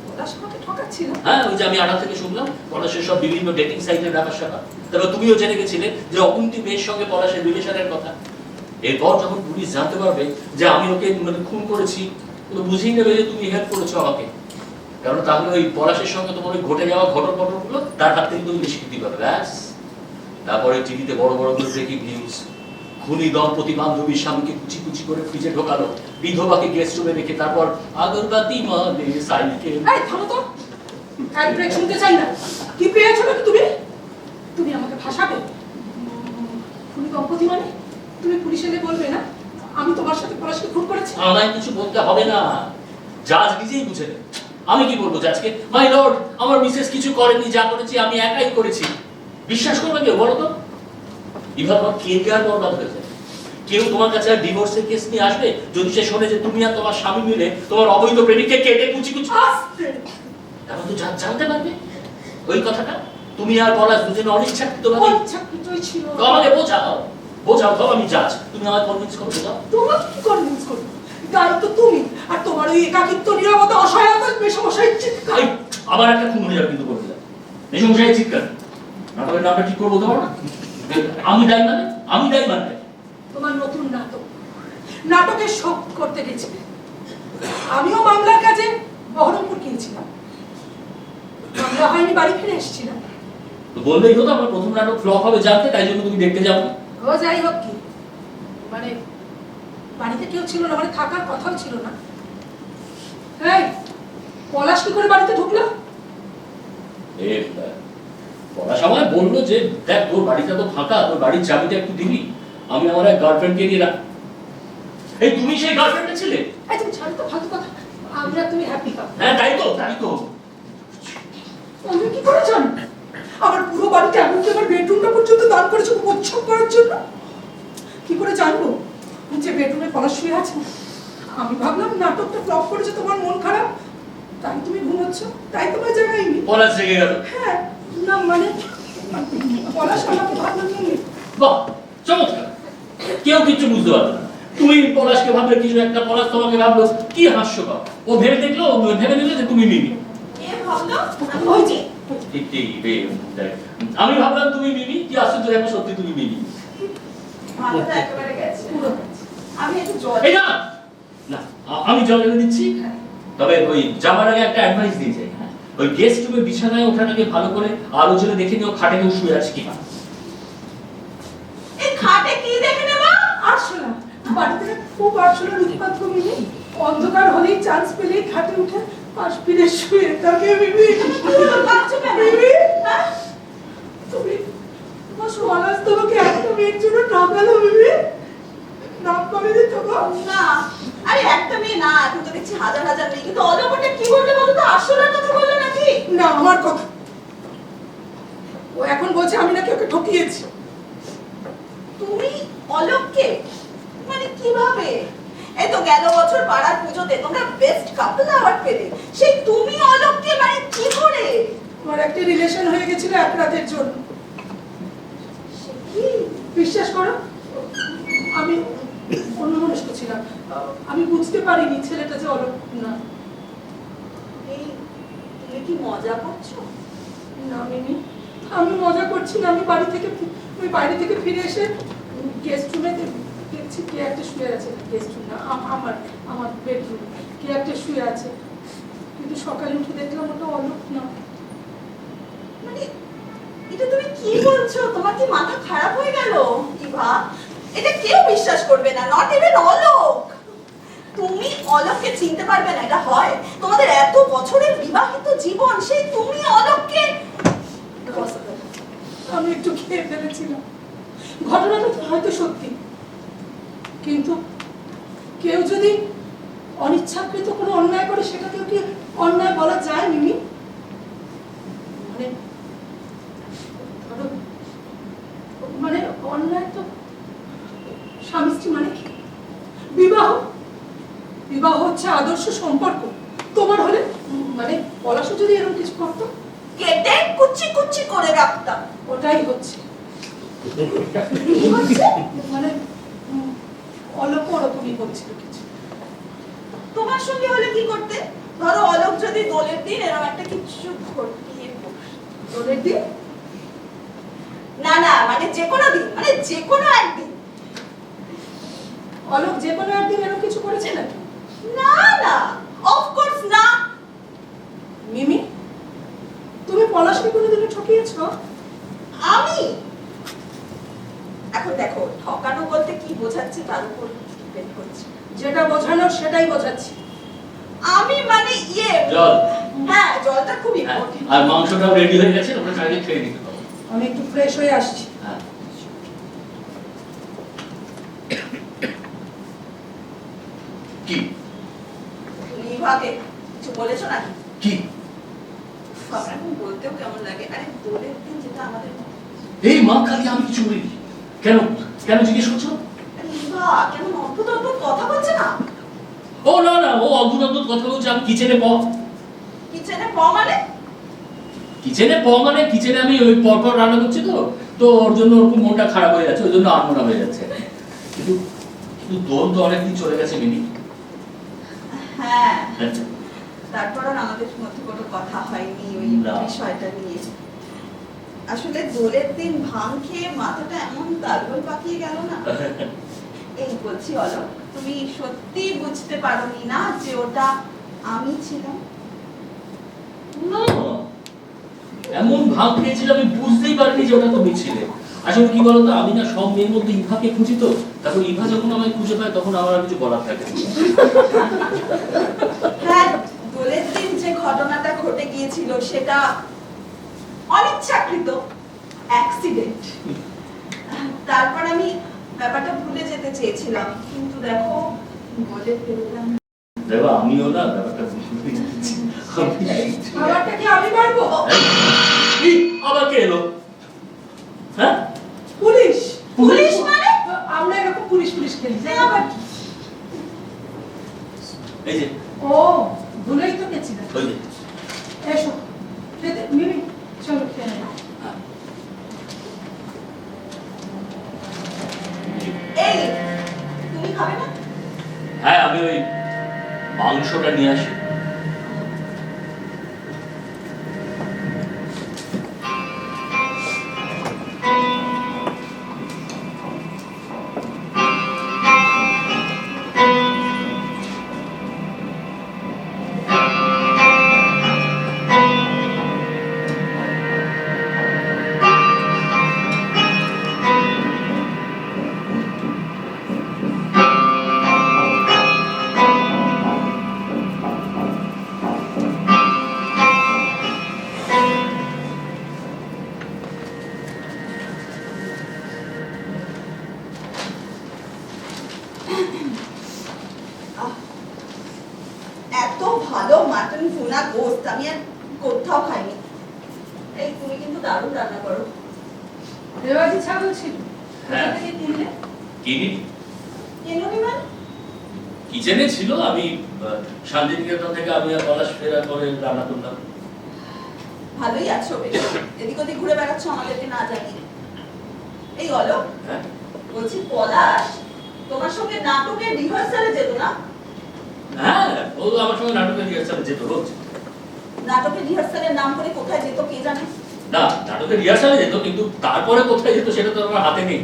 পলাশ আমাকে ঠকাচ্ছিল? হ্যাঁ, ওই যে আমি আড়া থেকে শুনলাম পলাশের সব বিভিন্ন ডেটিং সাইটের ব্যাপার স্যাপার। তারপর তুমিও জেনে গেছিলে যে অকুন্তি মেয়ের সঙ্গে পলাশের রিলেশনের কথা। এরপর যখন পুলিশ জানতে পারবে যে আমি ওকে মানে খুন করেছি, তো বুঝেই নেবে যে তুমি হেল্প করেছো আমাকে। কারণ তাহলে ওই পলাশের সঙ্গে তোমার ওই ঘটে যাওয়া ঘটনাগুলো তার হাত থেকে তুমি স্বীকৃতি পাবে। ব্যাস, তারপরে টিভিতে বড় বড় করে ব্রেকিং নিউজ, খুনি দম্পতি বান্ধবীর স্বামীকে কুচি কুচি করে ফ্রিজে ঢোকালো, বিধবাকে গেস্ট রুমে রেখে তারপর আগরবাতি মানে সাইকেল। এই থামো তো, আর ব্রেক শুনতে চাই না। কি পেয়েছো নাকি তুমি? তুমি আমাকে ভাসাবে? খুনি দম্পতি মানে? তুমি পুলিশে গিয়ে বলবে না আমি তোমার সাথে পলাশকে খুন করেছি? আমায় কিছু বলতে হবে না, জাজ নিজেই বুঝে নেবে। আমি কি বলবো আজকে? মাই লর্ড, আমার মিসেস কিছু করেনি, যা করেছি আমি একাই করেছি। বিশ্বাস করবে কেউ বলো তো? এভাবে আমার কেরিয়ার বরবাদ হয়ে যায়। কেউ তোমার কাছে ডিভোর্সের কেস নিয়ে আসবে যদি সে শোনে যে তুমি আর তোমার স্বামী মিলে তোমার অবৈধ প্রেমিককে কেটে কুচি কুচি আস্তে তাহলে তো জানতে পারবে ওই কথাটা। তুমি আর পলাশ দুজনে অনিচ্ছাকৃতভাবে। ইচ্ছাকৃতই ছিল। তো আমাকে বোঝাও, বোঝাও তো, আমি জাজ, তুমি আমাকে কনভিন্স করো, বোঝাও। তোমাকে কি কনভিন্স করবো? দায়িত্ব তুমি, আর তোমার ওই একাকিত্ব, নীরবতা, অসহায়তা, মেশামশাই চিৎকার। এই, আবার একটা খুন হয়ে যাবে কিন্তু বলে দিলাম। মেশামশাই চিৎকার, নাটকের নামটা ঠিক করে বলতে পারো না? আমি দায়ী মানে তোমার নতুন নাটক, নাটকের শোক করতে গেছিলে। আমিও মামলার কাজে বহরমপুর গিয়েছিলাম, মামলা হয়নি, বাড়ি ফিরে এসেছিলাম। তো বললেই হতো আমার প্রথম নাটক ফ্লপ হবে জানতে, তাই জন্য তুমি দেখতে যাও না। ও যাই হোক, কি মানে বাড়িতে কেউ ছিল না, মানে থাকার কথাও ছিল না। এই পলাশ কি করে বাড়িতে ঢুকলো? পলাশ আমায় বললো যে দেখ তোর বাড়িটা তো ফাঁকা, তোর বাড়ির চাবিটা একটু দিবি, আমি আমার এক গার্লফ্রেন্ডকে নিয়ে রাখ। এই তুমি সেই গার্লফ্রেন্ডটা ছিলে? এই তুমি ছাড়ো তো ফালতু কথা, আমরা তুমি হ্যাপি কাপ। হ্যাঁ তাই তো। আমি কি করে জানি? আমার পুরো বাড়িটা, এমনকি আমার বেডরুমটা পর্যন্ত দান করেছো উৎসব করার জন্য। কি করে জানবো যে বেডরুমে পলাশ শুয়ে আছে? আমি ভাবলাম নাটকটা ফ্লপ করেছে, তোমার মন খারাপ, তাই তুমি ঘুমোচ্ছ, তাই তোমার জায়গায়নি। পলাশ রেগে গেল? হ্যাঁ, না মানে পলাশ আমাকে ভাবলাম তুমি। বাহ, চমৎকার। কেউ কিছু বুঝতে পারলো না। তুমি পলাশকে ভাবলে কিছু একটা, পলাশ তোমাকে ভাবলো, কি হাস্যকর। ও ভেবে দেখলো, ও ভেবে নিল যে তুমি মিমি। কে ভাবলো? ওই যে আমি ভাবলাম তুমি মিমি, কি আশ্চর্য, দেখো সত্যি তুমি মিমি। মাথাটা একেবারে গেছে। আমি একটু জল। এই না না, আমি জল এনে দিচ্ছি। তবে ওই যাওয়ার আগে একটা অ্যাডভাইস দিয়ে যাই। ওই গেস্ট রুমে বিছানায় ওঠাটাকে ভালো করে আলো জ্বলে দেখে নিও, খাটে কেউ শুয়ে আছে কিনা। এই খাটে কি দেখে নেব? আরশোলা, বাড়িতে খুব আরশোলার উৎপাত কমিনি। অন্ধকার হলেই চান্স পেলেই খাটে উঠে পাশ ফিরে শুয়ে থাকে। বিবি কাঁদছো কেন? বিবি, হ্যাঁ? তুমি তোমার সোয়ালাস তোমাকে একটা মেয়ের জন্য ঠকালো বিবি, নাম করে দিত গো। না, আরে একটা মেয়ে না, এখন তো দেখছি হাজার হাজার মেয়ে। কিন্তু অলপটা কি বলবে বলো তো? আসলের কথা বললো নাকি? না, আমার কথা। ও এখন বলছে আমি নাকি ওকে ঠকিয়েছি। তুমি অলোককে মানে কিভাবে? এই তো গেল বছর পাড়ার পুজোতে তোমরা বেস্ট কাপল অ্যাওয়ার্ড পেলে, সেই তুমি অলোককে মানে কি করে? আমার একটা রিলেশন হয়ে গেছিল এক রাতের জন্য। সে কি? বিশ্বাস করো, আমি অন্যমনস্ক ছিলাম। আমি বুঝতে পারিনি ছেলেটা যে অলোক না। এই তুমি কি মজা করছো? না মিমি, আমি মজা করছি না। আমি বাইরে থেকে ফিরে এসে গেস্ট রুমে দেখছি কে একটা শুয়ে আছে। গেস্ট রুম না, আমার বেডরুম, কে একটা শুয়ে আছে। কিন্তু সকালে উঠে দেখলাম ওটা অলোক না। মানে এটা তুমি কি বলছো? তোমার কি মাথা খারাপ হয়ে গেল? ইভা, এটা কেউ বিশ্বাস করবে না, নট ইভেন অলোক। তুমি অলোককে চিনতে পারবে না, এটা হয়? তোমাদের এত বছরের বিবাহিত জীবন, সেই তুমি অলোককে। আমি একটু খেয়ে ফেলেছিলাম। ঘটনাটা হয়তো সত্যি, কিন্তু কেউ যদি অনিচ্ছাকৃত কোনো অন্যায় করে সেটাকেও কি অন্যায় বলা যায় মিমি? মানে ধরো, মানে অন্যায় তো স্বামী স্ত্রী মানে কি? বিবাহ হচ্ছে আদর্শ সম্পর্ক। তোমার হলে মানে পলাশও যদি এরকম কিছু করতো, কেটে কুচি কুচি করে রাখতাম। ওটাই হচ্ছে। কি হচ্ছে? মানে অল্প ওরকমই হচ্ছিল কিছু। তোমার সঙ্গে হলে কি করতে? ধরো অলোক যদি দোলের দিন এরকম একটা কিছু ঘটিয়ে বসে। দোলের দিন? না না, মানে যে কোনো দিন, মানে যে কোনো একদিন। অলোক যে কোনো একদিন এরকম কিছু করেছে নাকি? না না, অফকোর্স না। মিমি, তুমি পলাশকে কোনোদিনও ঠকিয়েছ? আমি এখন দেখো, ঠকানো বলতে কি বোঝাচ্ছি তার উপর ডিপেন্ড করছে। যেটা বোঝানোর সেটাই বোঝাচ্ছি। আমি মানে জল। হ্যাঁ, জলটা খুব হ্যাঁ, ইম্পর্টেন্ট। আর মাংসটাও রেডি হয়ে গেছে, ওটা চাইলে খেয়ে নিতে পারো। আমি একটু ফ্রেশ হয়ে আসছি। হ্যাঁ। কি তুমি ভাগে কিছু বলেছো নাকি? আরে দোলের দিন যেটা আমাদের এই মা কালী আমি কিছু বলিনি। কেন কেন জিজ্ঞেস করছো? ইভা কেমন অদ্ভুত অদ্ভুত কথা বলছে না? ও না না, ও অদ্ভুত অদ্ভুত কথা বলছে। আমি কিচেনে কিচেনে মানে কিচেনে আমি ওই পরপর রান্না করছি, তো ওর জন্য ওরকম মনটা খারাপ হয়ে যাচ্ছে, ওই জন্য আনমনা হয়ে যাচ্ছে। কিন্তু কিন্তু দোল তো অনেকদিন চলে গেছে মিনি। হ্যাঁ, তারপর আর আমাদের মধ্যে কোনো কথা হয়নি ওই না। বিষয়টা নিয়ে। আসলে দোলের দিন ভাং খেয়ে মাথাটা এমন তালগোল পাকিয়ে গেল না। এই বলছি অলক, তুমি সত্যি বুঝতে পারোনি না যে ওটা আমি ছিলাম? না, এমন ভাব খেয়েছিল আমি বুঝতেই পারিনি যে ওটা তুমি ছিলে। আসলে কি বলতো, আমি না সব মেয়ের মধ্যে ইভাকে খুঁজি, তো তারপর ইভা যখন আমায় খুঁজে পায় তখন আমার আর কিছু বলার থাকে না। হ্যাঁ, দোলের দিন যে ঘটনাটা ঘটে গিয়েছিল সেটা অনিচ্ছাকৃত অ্যাক্সিডেন্ট। তারপর আমি ব্যাপারটা ভুলে যেতে চেয়েছিলাম, কিন্তু দেখো বলে ফেললাম। দেবা, আমিও না ব্যাপারটা ভুলে যাচ্ছি। খাবারটা কি আমি পারবো? এই, আবার কে এলো? হ্যাঁ, পুলিশ। পুলিশ মানে? আমরা এরকম পুলিশ খেলি, তাই আবার কি? এই যে ও, ভুলেই তো গেছিলাম। ওই যে এসো খেতে, মিমি চলো খেয়ে নাও। হ্যাঁ। এই, তুমি খাবে না? হ্যাঁ, আমি ওই মাংসটা নিয়ে আসি। আহ, এত ভালো মাটন ভুনা গোস্ত আমি আর কোথাও খাইনি। এই তুমি কিন্তু দারুণ রান্না করো। রেওয়াজি ছাগল ছিল, হ্যাঁ। কোথা থেকে কিনলে? কিনি কেননি মানে? কিচেনে ছিল, আমি শান্তিনিকেতন থেকে আমি আর পলাশ ফেরার পরে রান্না করলাম। ভালোই আছো বেশ, এদিক ওদিক ঘুরে বেড়াচ্ছ আমাদেরকে না জানিয়ে। এই অলক, হ্যাঁ, বলছি পলাশ তোমার সঙ্গে নাটকের রিহার্সালে যেত না? হ্যাঁ, ও আমার সঙ্গে নাটকের রিহার্সালে যেত রোজ। নাটকের রিহার্সালের নাম করে কোথায় যেত কে জানে? না, নাটকের রিহার্সালে যেত, কিন্তু তারপরে কোথায় যেত সেটা তো আমার হাতে নেই।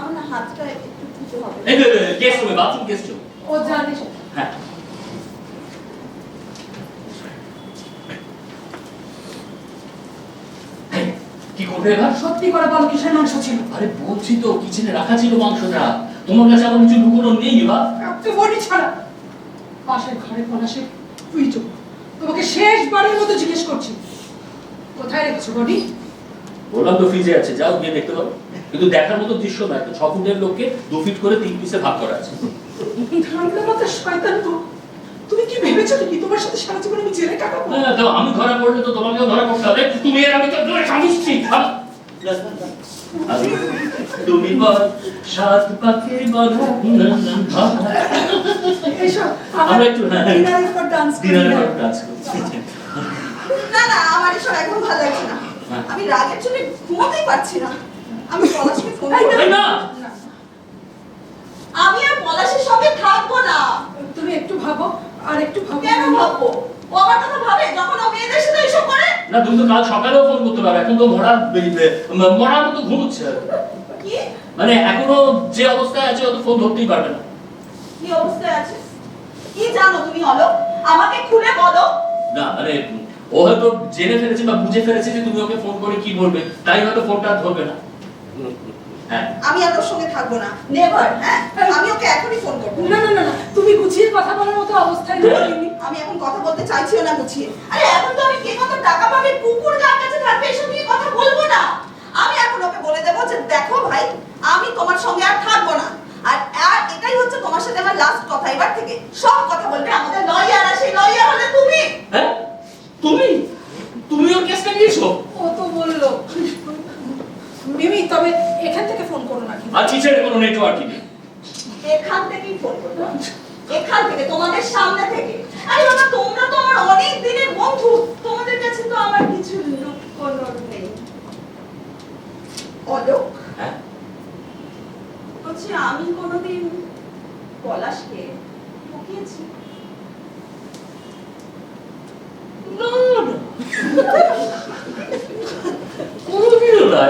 আমার না হাতটা একটু ধুতে হবে। এই গেস্ট রুমে, বাথরুম গেস্ট রুম। ও জানিস। হ্যাঁ। এই, কি করবে এবার? সত্যি করে বলো কিসের মাংস ছিল? আরে বলছি তো কিচেনে রাখা ছিল মাংসটা। তোমার কাছে আমার কিছু লুকোনো নেই বা? একটু বডি ছাড়া পাশের ঘরে পলাশে তুই তো তোমাকে শেষবারের মতো জিজ্ঞেস করছি, কোথায় রেখেছো বডি? বললাম তো ফ্রিজে আছে, যাও গিয়ে দেখতে পারো। কিন্তু দেখার মতো দৃশ্য না, একটা 6 ফুটের লোককে 2 ফিট করে 3 পিসে ভাগ করা আছে। ঠান্ডা মাথা শয়তান তো, তুমি কি ভেবেছো কি তোমার সাথে সারা জীবন আমি জেলে কাটাবো? হ্যাঁ, তো আমি ধরা পড়লে তো তোমাকেও ধরা পড়তে হবে। তুমি আর আমি তো দুই স্বামী স্ত্রী। তুমি বল সাত পাকে বল এসো আমরা একটু ডিনারের পর ডান্স করি। ডিনারের পর কাজ করছি। না না, আমার এসব একদম ভালো লাগছে না। হ্যাঁ। আমি রাগের জন্য ঘুমোতেই পারছি না। আমি পলাশকে ফোন এই করব। এই না। না, আমি আর পলাশের সঙ্গে থাকবো না। তুমি একটু ভাবো, আর একটু ভাবো। কেন ভাববো? ও আমার কথা ভাবে যখন ও মেয়েদের সাথে এসব করে? না, তুমি তো কাল সকালেও ফোন করতে পারো, এখন তো মরার মতো ঘুমোচ্ছে। কি মানে এখনো যে অবস্থায় আছে ও তো ফোন ধরতেই পারবে না। কি অবস্থায় আছে? কি জানো তুমি অলক? আমাকে খুলে বলো। না মানে ও হয়তো জেনে ফেলেছে বা বুঝে ফেলেছে যে তুমি ওকে ফোন করে কি বলবে, তাই হয়তো ফোনটা আর ধরবে না। হ্যাঁ, আমি আর ওর সঙ্গে থাকবো না, নেভার। হ্যাঁ, আমি ওকে এখনই ফোন করবো। না না না না, তুমি গুছিয়ে কথা বলার মতো অবস্থায় নেই। আমি এখন কথা বলতে চাইছিও না গুছিয়ে। আরে এখন তো আমি কে কত টাকা পাবে, কুকুর কার কাছে থাকবে, এসব নিয়ে কথা বলবো না। আমি এখন ওকে বলে দেবো যে দেখো ভাই, আমি তোমার সঙ্গে আর থাকবো না। আর আর এটাই হচ্ছে তোমার সাথে আমার লাস্ট কথা। এবার থেকে সব কথা বলবে আমাদের লয়ার, আর সেই লয়ার হলে তুমি। হ্যাঁ, তুমি তুমি ওর কেসটা নিয়েছো? ও তো বললো মিমি, তবে এখান থেকে ফোন করো না কিন্তু। আর কিচেনে কোনো নেটওয়ার্কই নেই। এখান থেকেই ফোন করবো, এখান থেকে, তোমাদের সামনে থেকে। আরে বাবা, তোমরা তো আমার অনেক দিনের বন্ধু, তোমাদের কাছে তো আমার কিছু লুকোনোর নেই। অলোক, হ্যাঁ, বলছি আমি কোনোদিন পলাশকে ঠকিয়েছি? না না, কোনোদিনও না।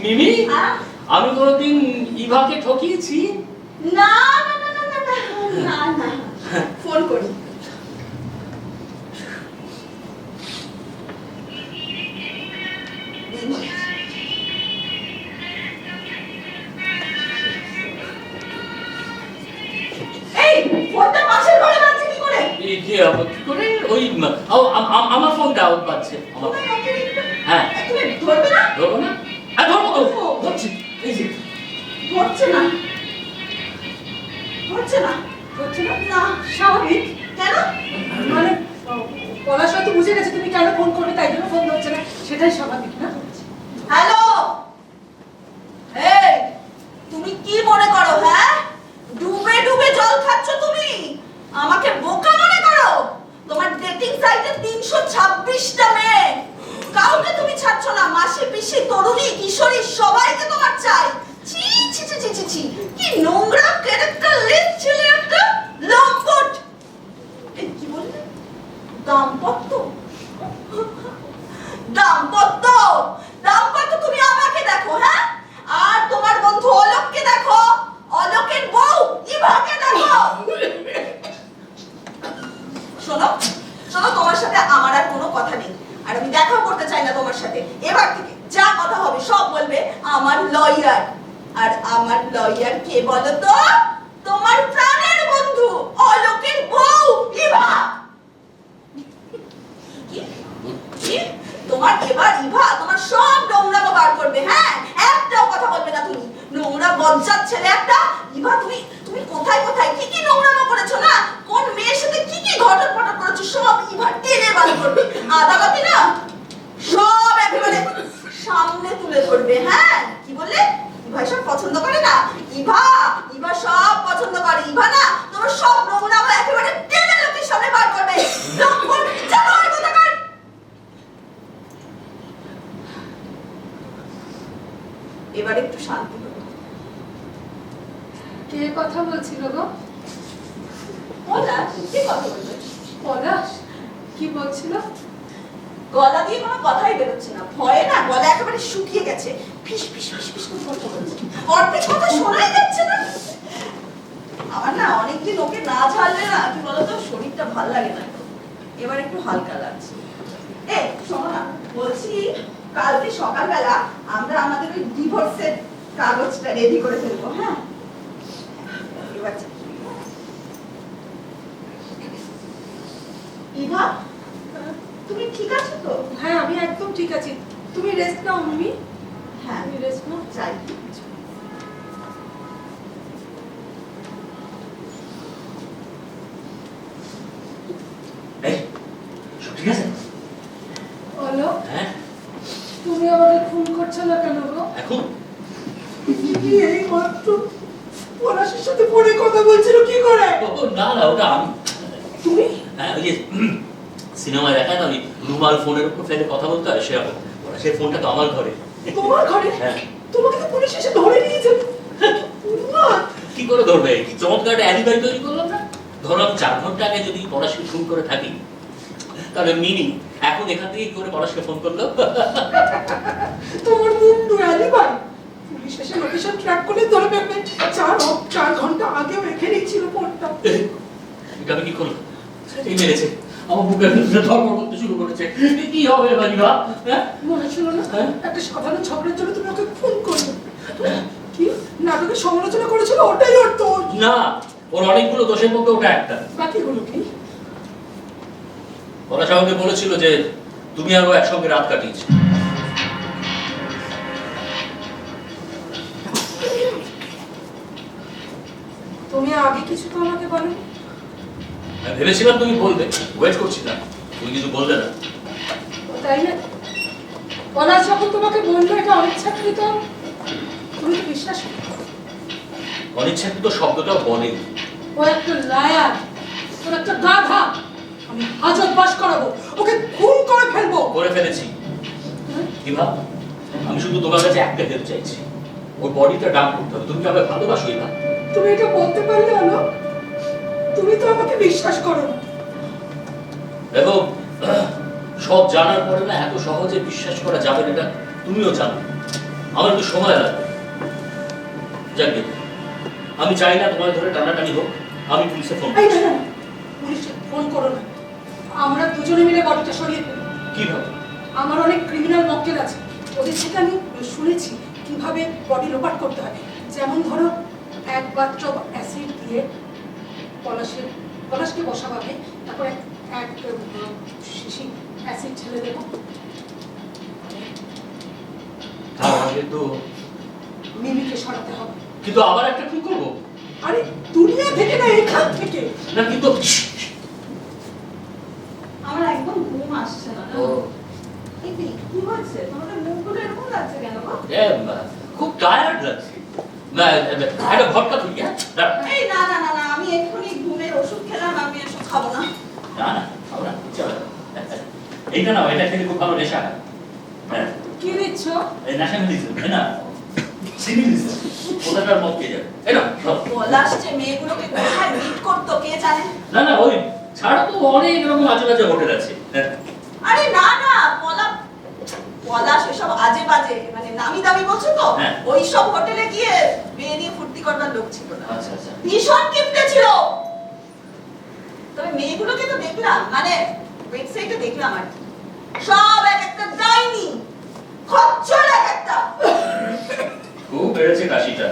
মিমি, হ্যাঁ? আমি কোনোদিন ইভাকে ঠকিয়েছি? না না না না না না না না, ফোন করি। এই ফোনটা পাশের ঘরে বাজছে কি করে? এই যে কি করে ওই আমার ফোনটা পাচ্ছে আমার। তুমি অতিরিক্ত- হ্যাঁ, তুমি ধরবে না? ধরবো না? হ্যাঁ ধরবো তো, ধরছি। এই যে ধরছে না, ধরছে না, হচ্ছে না? না। স্বাভাবিক। কেন? মানে পলাশ হয়তো বুঝে গেছে তুমি কেন ফোন করবে, তাই জন্য ফোন ধরছে না, সেটাই স্বাভাবিক না? হ্যালো, এই তুমি কি মনে করো? হ্যাঁ, ডুবে ডুবে জল খাচ্ছ তুমি? আমাকে বোকা মনে করো? তোমার ডেটিং সাইটে 326টা মেয়ে, কাউকে তুমি ছাড়ছো না। মাসি পিসি তরুণী কিশোরী সবাইকে তোমার চাই। ছি ছি ছি ছি ছি ছি, কি নোংরা ক্যারেক্টার লিস্ট ছেলে একটা, লম্পট। এই কি বললে? দাম্পত্য? দাম্পত্য, দাম্পত্য তুমি আমাকে দেখো, হ্যাঁ? আর তোমার বন্ধু অলোককে দেখো, অলোকের বউ ইভাকে দেখো। শোনো শোনো, তোমার সাথে আমার আর কোনো কথা নেই, আর আমি দেখা করতে চাই না তোমার সাথে। এবার থেকে যা কথা হবে সব বলবে আমার লয়ার। আর আমার লয়ার কে বলো তো? তোমার প্রাণের বন্ধু অলোকের বউ ইভা। কি? কি? তোমার এবার ইভা তোমার সব নোংরামো বার করবে, হ্যাঁ? একটাও কথা বলবে না তুমি, নোংরা বজ্জাত ছেলে একটা। ইভা, তুমি তুমি কোথায় কোথায় কি কি নোংরামো করেছো না, কোন মেয়ের সাথে কি কি ঘটন পটন করেছো, সব ইভা টেনে বার করবে। আদালতে না সব একেবারে সামনে তুলে ধরবে। হ্যাঁ, কি বললে? ইভা সব পছন্দ করে না? ইভা ইভা সব পছন্দ করে। ইভা না তোমার সব নোংরামো একেবারে টেনে লোকের সামনে বার করবে। লম্পট, জানোয়ার কোথাকার। এবার একটু শান্তি হলো। কে কথা বলছিল গো? পলাশ, কি কথা বলবে? পলাশ কি বলছিল? গলা দিয়ে কোনো কথাই বেরোচ্ছে না, ভয়ে না গলা একেবারে শুকিয়ে গেছে। ফিস ফিস ফিস ফিস করে কথা বলছে, অর্ধেক কথা শোনাই যাচ্ছে না। আমার না অনেকদিন ওকে না ছাড়লে না, কি বলতো, শরীরটা ভাল লাগে না। এবার একটু হালকা লাগছে। এই শোনো না, বলছি কালকে সকালবেলা আমরা আমাদের ওই ডিভোর্সের কাগজটা রেডি করে ফেলবো, হ্যাঁ? এবার ইভা, তুমি ঠিক আছো তো? হ্যাঁ, আমি একদম ঠিক আছি। তুমি রেস্ট নাও মিমি, হ্যাঁ, তুমি রেস্ট নাও। চাই। এই সব ঠিক আছে? বলো, হ্যাঁ, তুমি আমাকে খুন করছো না কেন গো? এখন এই মাত্র পলাশের সাথে ফোনে কথা বলছিল, কি করে? না না, ওটা আমি। তুমি? হ্যাঁ, ওই যে সিনেমায় দেখা না, ওই রুমাল ফোনের উপর ফেলে কথা বলতে হয়, সেরকম। সেই ফোনটা তো আমার ঘরে। তোমার ঘরে? হ্যাঁ। তোমাকে তো পুলিশ এসে ধরে নিয়েছে। কি করে ধরবে? কি চমৎকার একটা অ্যালিবাই তৈরি করলাম না? ধরো আমি 4 ঘন্টা আগে যদি পলাশকে ফোন করে থাকি, তাহলে মিনি এখন এখান থেকে কি করে পলাশকে ফোন করলো? তোমার মুন্ডু অ্যালিবাই। পুলিশ এসে লোকেশন ট্র্যাক করে ধরে ফেলবে। 4 ঘন্টা আগেও এখানেই ছিল ফোনটা। এটা আমি কি করলাম? এই মেরেছে আমার বুকের ভিতরে ধর্মর করতে শুরু করেছে। কি হবে এবার ইভা? হ্যাঁ, মনে ছিল না হ্যাঁ? একটা সাধারণ ঝগড়ার জন্য তুমি ওকে ফোন করলে? কি নাটকের সমালোচনা করেছিল, ওটাই ওর দোষ। না, ওর অনেকগুলো দোষের মধ্যে ওটা একটা। বাকিগুলো কি? পলাশ আমাকে বলেছিল যে তুমি আর ও একসঙ্গে রাত কাটিয়েছো। তুমি আগে কিছু তো আমাকে বলোনি। আমি ভেবেছিলাম তুমি বলবে, ওয়েট করছিলাম, তুমি কিছু বললে না। তাই না? পলাশ যখন তোমাকে বললো এটা অনিচ্ছাকৃত, তুমি তো বিশ্বাস করো? অনিচ্ছাকৃত শব্দটা বলে। ও একটা লায়ার, ওর একটা গাধা। আমি হাজত বাস করাবো, ওকে খুন করে ফেলবো। করে ফেলেছি। ইভা, আমি শুধু তোমার কাছে একটা হেল্প চাইছি, ওর বডিটা ডাম্প করতে হবে। তুমি কি আমাকে ভালোবাসো ইভা? তুমি এটা বলতে পারলে অলোক? তুমি তো আমাকে বিশ্বাস করো না। দেখো, সব জানার পরে না এত সহজে বিশ্বাস করা যাবে না, এটা তুমিও জানো। আমার একটু সময় লাগবে। যাক দেখো, আমি চাই না তোমার ধরে টানাটানি হোক। আমি পুলিশে ফোন এই করছি। না, পুলিশে ফোন করো না। আমরা দুজনে মিলে বডিটা সরিয়ে ফেলবো। কিভাবে? আমার অনেক ক্রিমিনাল মক্কেল আছে, ওদের থেকে আমি শুনেছি কিভাবে বডি লোপাট করতে হয়। যেমন ধরো, এক বাচ্চা অ্যাসিড দিয়ে পলাশকে বসাবাবে, তারপর এক শিশি অ্যাসিড ঢেলে দেবো। তার আগে তো মিমিকে সরাতে হবে। কিন্তু আবার একটা খুন করবো? আরে দুনিয়া থেকে না, এখান থেকে। না কিন্তু আমার একদম ঘুম আসছে না। ও, এই কি হয়েছে? তোমাদের মুখগুলো এরকম লাগছে কেন গো? খুব টায়ার্ড লাগছে। না, একটা ভটকা তুলি। হ্যাঁ, দাঁড়া। এই না না না না, আমি এক্ষুনি ঘুমের ওষুধ খেলাম, আমি এসব খাবো না। না না, খাবো না, চলো। এইটা না, এটা খেলে খুব ভালো নেশা। হ্যাঁ, কি দিচ্ছ? এই নেশা মেডিসিন, তাই না? সিনিলিসিন, ওটার মত পেয়ে যাবে। এই না, পলাশ যে মেয়েগুলোকে কোথায় মিট করতো কে জানে? না না, ওই ছাড়া তো অনেক রকম আজে বাজে হোটেল আছে। আরে না না, পলাশ এসব আজে বাজে মানে নামি দামি বলছো তো? হ্যাঁ। ওই সব হোটেলে গিয়ে বিয়ে নিয়ে ফুর্তি করবার লোক ছিল না। আচ্ছা আচ্ছা। ভীষণ কিপটে ছিল। তবে মেয়েগুলোকে তো দেখলাম, মানে ওয়েবসাইটে দেখলাম আর কি। সব এক একটা ডাইনি, খচ্চর এক একটা। খুব বেড়েছে কাশিটা।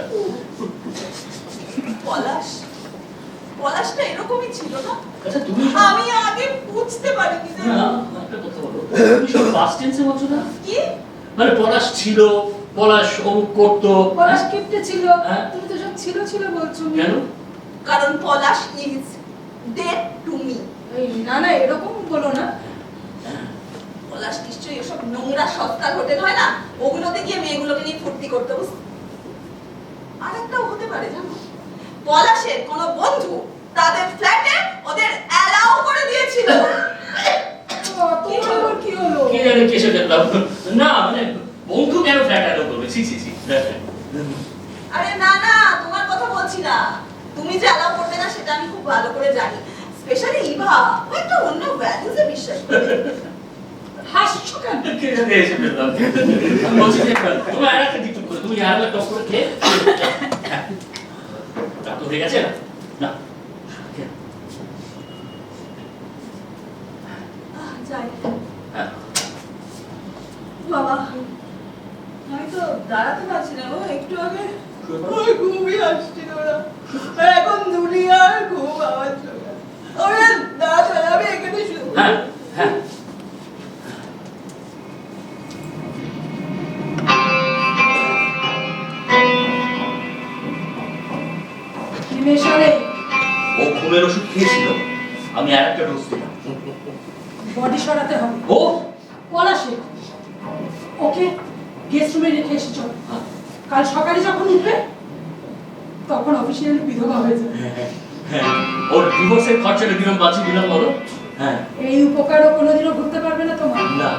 পলাশটা এরকমই ছিল না? আচ্ছা তুমি আমি আগে বুঝতে পারিনি যে না, একটা কথা বলো, তুমি সব পাস্ট টেন্সে বলছো না? কি মানে পলাশ ছিল, পলাশ অমুক করতো। পলাশ কিপটে ছিল, হ্যাঁ। তুমি তো সব ছিল ছিল বলছো। কেন? কারণ পলাশ ইজ ডেড টু মি। এই না না, এরকম বলো না। পলাশ নিশ্চয়ই এসব নোংরা সস্তার হোটেল হয় না, ওগুলোতে গিয়ে মেয়েগুলোকে নিয়ে ফুর্তি করতে বুঝতে। আরেকটাও হতে পারে জানো, পলাশের কোনো বন্ধু তাদের ফ্ল্যাটে ওদের অ্যালাউ করে দিয়েছিল। তোমার আবার কি হলো? কি জানি কেসে দেখলাম। না মানে বন্ধু কেন ফ্ল্যাট অ্যালো করবে? ছি ছি ছি। আরে না না, তোমার কথা বলছি না। তুমি যে অ্যালাউ করবে না সেটা আমি খুব ভালো করে জানি। স্পেশালি ইভা, ও একটা অন্য ভ্যালুসে বিশ্বাস করে। হাসছো কেন? কে জানি এসে ফেললাম। আমি বলছি যে তুমি আর একটা টিকটক করে, তুমি আর একটা টক করে খেয়ে তা তো হয়ে গেছে না? না। যাই হ্যাঁ। বাবা, আমি তো দাঁড়াতে পারছি না। ও একটু আগে ওই ঘুমই আসছিল না, এখন দুনিয়ার ঘুম আমার চোখে। আমি আর দাঁড়াতে পারি না, আমি এখানে শুয়ে পড়ি। হ্যাঁ হ্যাঁ। কি নেশা রে? ও ঘুমের ওষুধ খেয়েছিল, আমি আর একটা ডোজ দিলাম। বডি সরাতে হবে। ও পলাশে ওকে গেস্ট রুমে রেখে এসেছো। কাল সকালে যখন উঠবে তখন অফিসিয়ালি বিধবা হয়ে যাবে। হ্যাঁ, ওর ডিভোর্সের খরচাটা কিরকম বাঁচিয়ে দিলাম বলো? হ্যাঁ। এই উপকারও কোনোদিনও ঘুরতে পারবে না তোমার। না।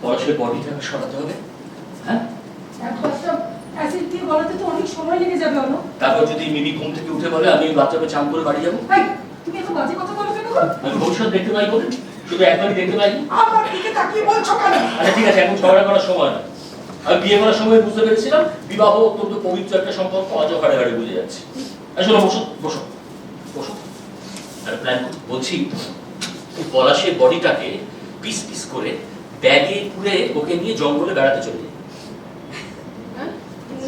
পলাশের বডিটাকে সরাতে হবে। হ্যাঁ, এক বাচ্চা অ্যাসিড দিয়ে গলাতে তো অনেক সময় লেগে যাবে অনো। তারপর যদি মিমি ঘুম থেকে উঠে বলে আমি বাচ্চাকে চান করে বাড়ি যাবো, এই, তুমি এত বাজে কথা বলো কেন গো? আমি ভবিষ্যৎ দেখতে পাই বলে শুধু একবারই দেখতে পাই। আমার দিকে তাকিয়ে বলছো কেন? আচ্ছা ঠিক আছে, এখন ঝগড়া করার সময় না। আমি বিয়ে করার সময় বুঝতে পেরেছিলাম বিবাহ অত্যন্ত পবিত্র একটা সম্পর্ক, আজও হাড়ে হাড়ে বুঝে যাচ্ছে। আসলে বসো বসো বসো। আর প্ল্যান বলছি, পলাশের বডিটাকে পিস পিস করে ব্যাগে পুরে ওকে নিয়ে জঙ্গলে বেড়াতে চলে যাই। হ্যাঁ?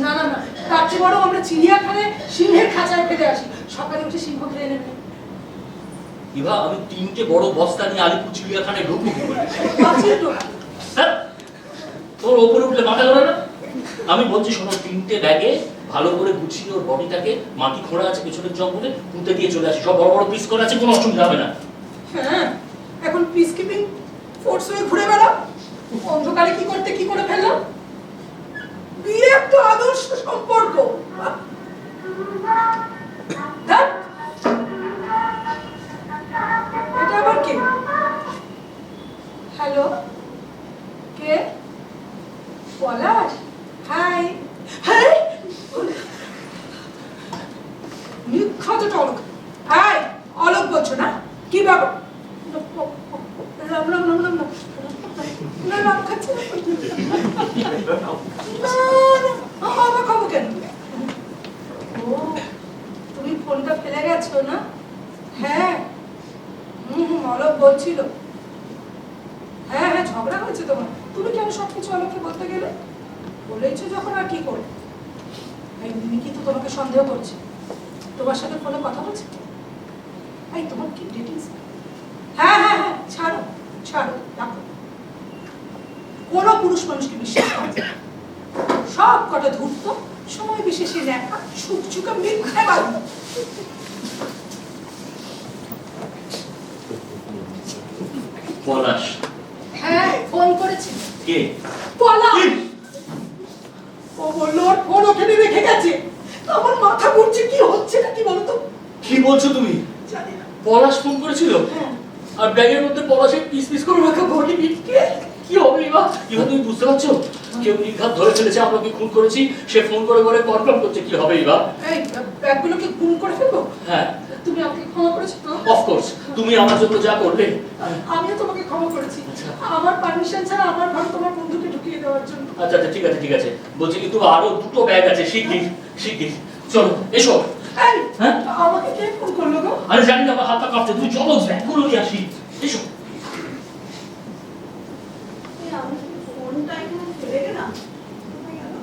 না না না, তার চেয়ে বড় আমরা চিড়িয়াখানায় সিংহের খাঁচায় ফেলে আসি, সকালে উঠে সিংহ খেয়ে নেবে। ইভা, আমি 3টে বড় বস্তা নিয়ে আলিপুর চিড়িয়াখানায় ঢুকবো কি করে? বাঁচিয়ে তো। হ্যাঁ? তোর ওপরে উঠলে মাথা ধরে না? আমি বলছি শোনো, 3টে ব্যাগে ভালো করে গুছিয়ে ওর বডিটাকে, মাটি খোঁড়া আছে পেছনের জঙ্গলে, পুঁতে দিয়ে চলে আসি। সব বড় বড় পিস করা আছে, কোনো অসুবিধা হবে না। হ্যাঁ, এখন পিস কিপিং ফোর্স হয়ে ঘুরে বেড়াও। অন্ধকারে কি করতে কি করে ফেললাম? বিয়ে একটা আদর্শ সম্পর্ক। ধ্যাৎ। এটা আবার কে? হ্যালো, কে? পলাশ? হাই। হাই। নিখ্যাত টলক। হাই, অলোক বলছো না? কি ব্যাপার? রাম রাম রাম রাম রাম। না রাম খাচ্ছে না। আমার খবর কেন? ও, তুমি ফোনটা ফেলে গেছো না? হ্যাঁ, অলোক বলছিল। হ্যাঁ হ্যাঁ, ঝগড়া হয়েছে তোমার। তুমি কেন সবকিছু অলোককে বলতে গেলে? বলেইছো যখন আর কি করবে? এই মিমি কিন্তু তোমাকে সন্দেহ করছে। তোমার সাথে ফোনে কথা বলছে। এই তোমার কি ডেটিং? হ্যাঁ হ্যাঁ হ্যাঁ, ছাড়ো ছাড়ো, রাখো। কোনো পুরুষ মানুষকে বিশ্বাস করা যায় না। সব কটা ধূর্ত, সময় বিশেষে দেখা, ছুকছুকা মিথ্যে বাদ। পলাশ? হ্যাঁ, ফোন করেছিল। কে? পলাশ। ও বললো ওর ফোন ওখানে রেখে গেছে। আমার মাথা ঘুরছে, কি হচ্ছে না কি বলতো? কি বলছো তুমি? জানি না। পলাশ ফোন করেছিল? হ্যাঁ। আর ব্যাগের মধ্যে পলাশের পিস পিস করে রাখা বডি কে? কি হবে ইভা? ইভা, তুমি বুঝতে পারছো? কেউ নির্ঘাত ধরে ফেলেছে, আপনাকে খুন করেছি। সে ফোন করে করে কনফার্ম করছে। কি হবে ইভা? এই ব্যাগগুলোকে গুম করে ফেলবো? হ্যাঁ, তুমি আমাকে ক্ষমা করেছো তো? অফকোর্স। তুমি আমার জন্য যা করলে। আমিও তোমাকে ক্ষমা করেছি। আচ্ছা। আমার পারমিশন ছাড়া আমার ঘর তোমার বন্ধুকে ঢুকিয়ে দেওয়ার জন্য। আচ্ছা আচ্ছা, ঠিক আছে ঠিক আছে। বলছি কিন্তু আরো 2টো ব্যাগ আছে, শিগগির শিগগির। চলো এসো। এই, হ্যাঁ? আমাকে কে ফোন করলো গো? আরে জানি না, আমার হাতটা কাঁপছে। তুমি চলো, ব্যাগগুলো নিয়ে আসি। এসো। এই আমি কি ফোনটা এখানে ফেলে গেলাম? কোথায় গেল?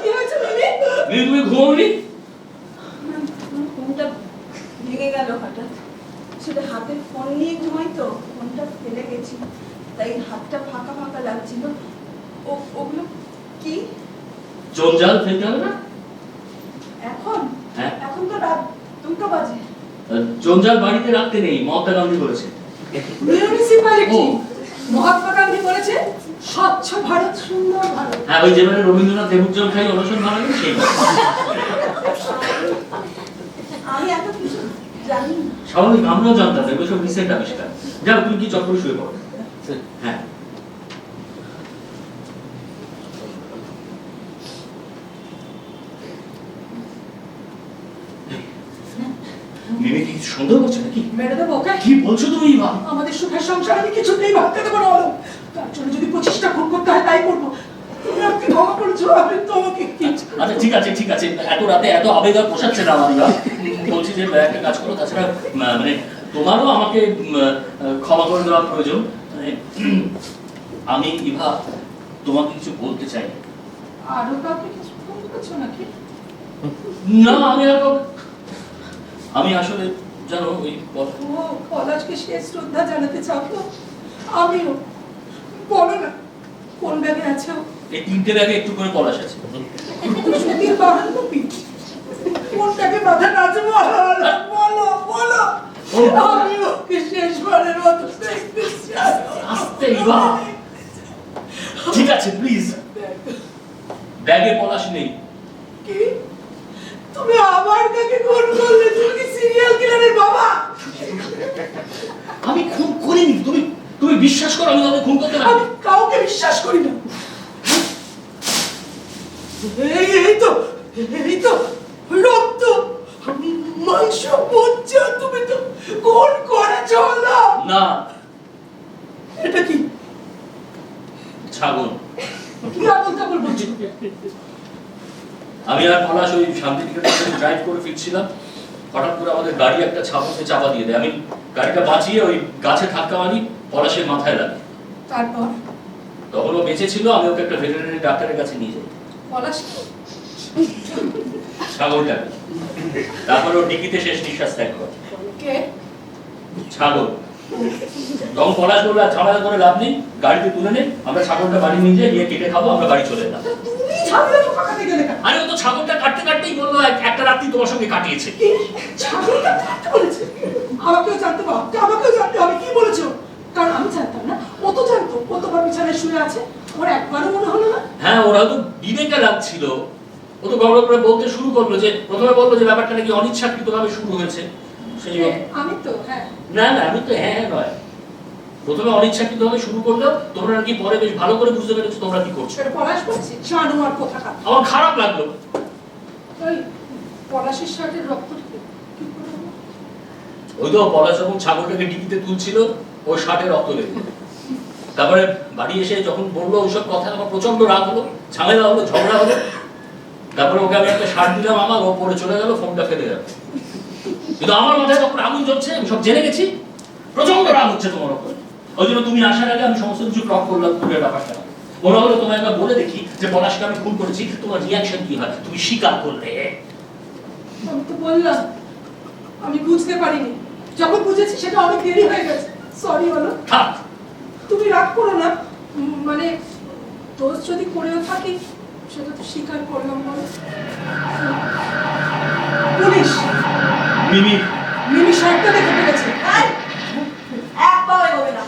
কি হয়েছে মিমি? তুমি ঘুমোনি? ফোনটা ভেঙে গেল হঠাৎ। আসলে হাতে ফোন নিয়ে ঘুমাই তো, ফোনটা ফেলে গেছি, তাই হাতটা ফাঁকা ফাঁকা লাগছিল। ওগুলো কি? জঞ্জাল ফেলতে হবে না? এখন? হ্যাঁ। এখন তো রাত 2টো বাজে। জঞ্জাল বাড়িতে রাখতে নেই, মহাত্মা গান্ধী বলেছে। মিউনিসিপ্যালিটি। ও। মহাত্মা গান্ধী বলেছে স্বচ্ছ ভারত সুন্দর ভারত। হ্যাঁ, ওই যেভাবে রবীন্দ্রনাথ লেবুর জল খাই অনশন বানালেন সেই কথা। আমি এত কিছু জানি না। স্বাভাবিক, আমরাও জানতাম এগুলো সব রিসেন্ট আবিষ্কার। যাও, তুমি কি চট করে শুয়ে পড়ো। হ্যাঁ। মিমি কি কিছু সন্দেহ করছে নাকি? মেরে দেবো ওকে? কি বলছো তুমি ইভা? আমাদের সুখের সংসার আমি কিছুতেই ভাবতে দেবো না অলোক। তার জন্য যদি 25টা খুন করতে হয় তাই করবো। তুমি আমাকে ক্ষমা করেছো, আমি তোমাকে আচ্ছা ঠিক আছে ঠিক আছে, এত রাতে এত আবেগ আর পোষাচ্ছে না আমার ইভা। বলছি যে একটা কাজ করো, তাছাড়া মানে তোমারও আমাকে ক্ষমা করে দেওয়া প্রয়োজন। মানে, আমি ইভা তোমাকে কিছু বলতে চাই। আরো কাউকে কিছু ফোন করেছো নাকি? না, আমি আসলে জানো ওই ও, পলাশকে শেষ শ্রদ্ধা জানাতে চাও তো? আমিও। বলো না কোন ব্যাগে আছে ও? এই 3টে ব্যাগে একটু করে পলাশ আছে। সুতির বাহান কপি। কোন ব্যাগে বাঁধা আছে বলো, বলো বলো। আমি ওকে শেষবারের মতো দেখতে চাই। আস্তে ইভা। ঠিক আছে প্লিজ। ব্যাগে পলাশ নেই। কি তুমি আমার কাকে খুন করলে? তুমি কি সিরিয়াল কিলারের বাবা? আমি খুন করিনি। তুমি তুমি বিশ্বাস করো আমি তাদের খুন করতে পারি? আমি কাউকে বিশ্বাস করি না। এই তো রক্ত মাংস মজ্জা, তুমি তো খুন করেছ না? না, এটা কি ছাগল। কি আবল তাবল বলছো? আমি আর পলাশ ওই শান্তিনিকেতন ড্রাইভ করে ফিরছিলাম, হঠাৎ করে আমাদের গাড়ি একটা ছাগলকে চাপা দিয়ে দেয়। আমি গাড়িটা বাঁচিয়ে ওই গাছে ধাক্কা মারি, পলাশের মাথায় লাগে। তারপর তখন ও বেঁচে ছিল, আমি ওকে একটা ভেটেরিনারি ডাক্তারের কাছে নিয়ে যাই। পলাশ ছাগলটাকে। তারপর ও ডিকিতে শেষ নিঃশ্বাস ত্যাগ করে। কে? ছাগল। তখন পলাশ বললো আর ঝামেলা করে লাভ নেই, গাড়িতে তুলে নে, আমরা ছাগলটা বাড়ি নিয়ে যাই, গিয়ে কেটে খাবো, আমরা বাড়ি চলে এলাম। তুমি ঝামেলা ঠকাতে গেলে কেন? আরে ও তো ছাগলটা কাটতে কাটতেই বললো একটা রাত্রি তোমার সঙ্গে কাটিয়েছে। কি ছাগলটা কাটতে বলেছে? আমাকেও জানতে পারো, আমাকেও জানতে হবে কি বলেছো, কারণ আমি জানতাম না। ও তো জানতো, ও তোমার বিছানায় শুয়ে আছে, ওর একবারও মনে হলো না? হ্যাঁ, ওরা তো বিবেকে লাগছিল। ও তো গড়গড় করে বলতে শুরু করলো যে, প্রথমে বললো যে ব্যাপারটা নাকি অনিচ্ছাকৃতভাবে শুরু হয়েছে। সেই আমি তো হ্যাঁ না না, আমি তো হ্যাঁ নয়। প্রথমে অনিচ্ছাকৃতভাবে শুরু করলো, তোমরা নাকি পরে বেশ ভালো করে বুঝতে পেরেছো তোমরা কি করছো। সেটা পলাশ বলেছে, জানোয়ার কোথাকার। আমার খারাপ লাগলো। ওই পলাশের শার্টের রক্তটা কি করে হলো? ওই তো পলাশ যখন ছাগলটাকে ডিকিতে তুলছিল, ওর শার্টে রক্ত লেগে গেল। তারপরে বাড়ি এসে যখন বললো ওইসব কথা, আমার প্রচন্ড রাগ হলো, ঝামেলা হলো, ঝগড়া হলো। তারপরে ওকে আমি একটা শার্ট দিলাম, আমার ও পরে চলে গেল, ফোনটা ফেলে গেল। কিন্তু আমার মাথায় তখন আগুন জ্বলছে, আমি সব জেনে গেছি, প্রচন্ড রাগ হচ্ছে তোমার উপর। ওই জন্য তুমি আসার আগে আমি সমস্ত কিছু ক্রপ করলাম, পুরের ব্যাপারটা। মনে হলো তোমায় একবার বলে দেখি যে পলাশকে আমি খুন করেছি, তোমার রিয়াকশন কি হয়। তুমি স্বীকার করলে। আমি তো বললাম আমি বুঝতে পারিনি, যখন বুঝেছি সেটা অনেক দেরি হয়ে গেছে। সরি বলো। থাক। তুমি রাগ করো না, মানে দোষ যদি করেও থাকি সেটা তো স্বীকার করলাম। বলো পুলিশ মিমি শার্টটা দেখে ফেলেছে। এই, এক পাও এগোবে না।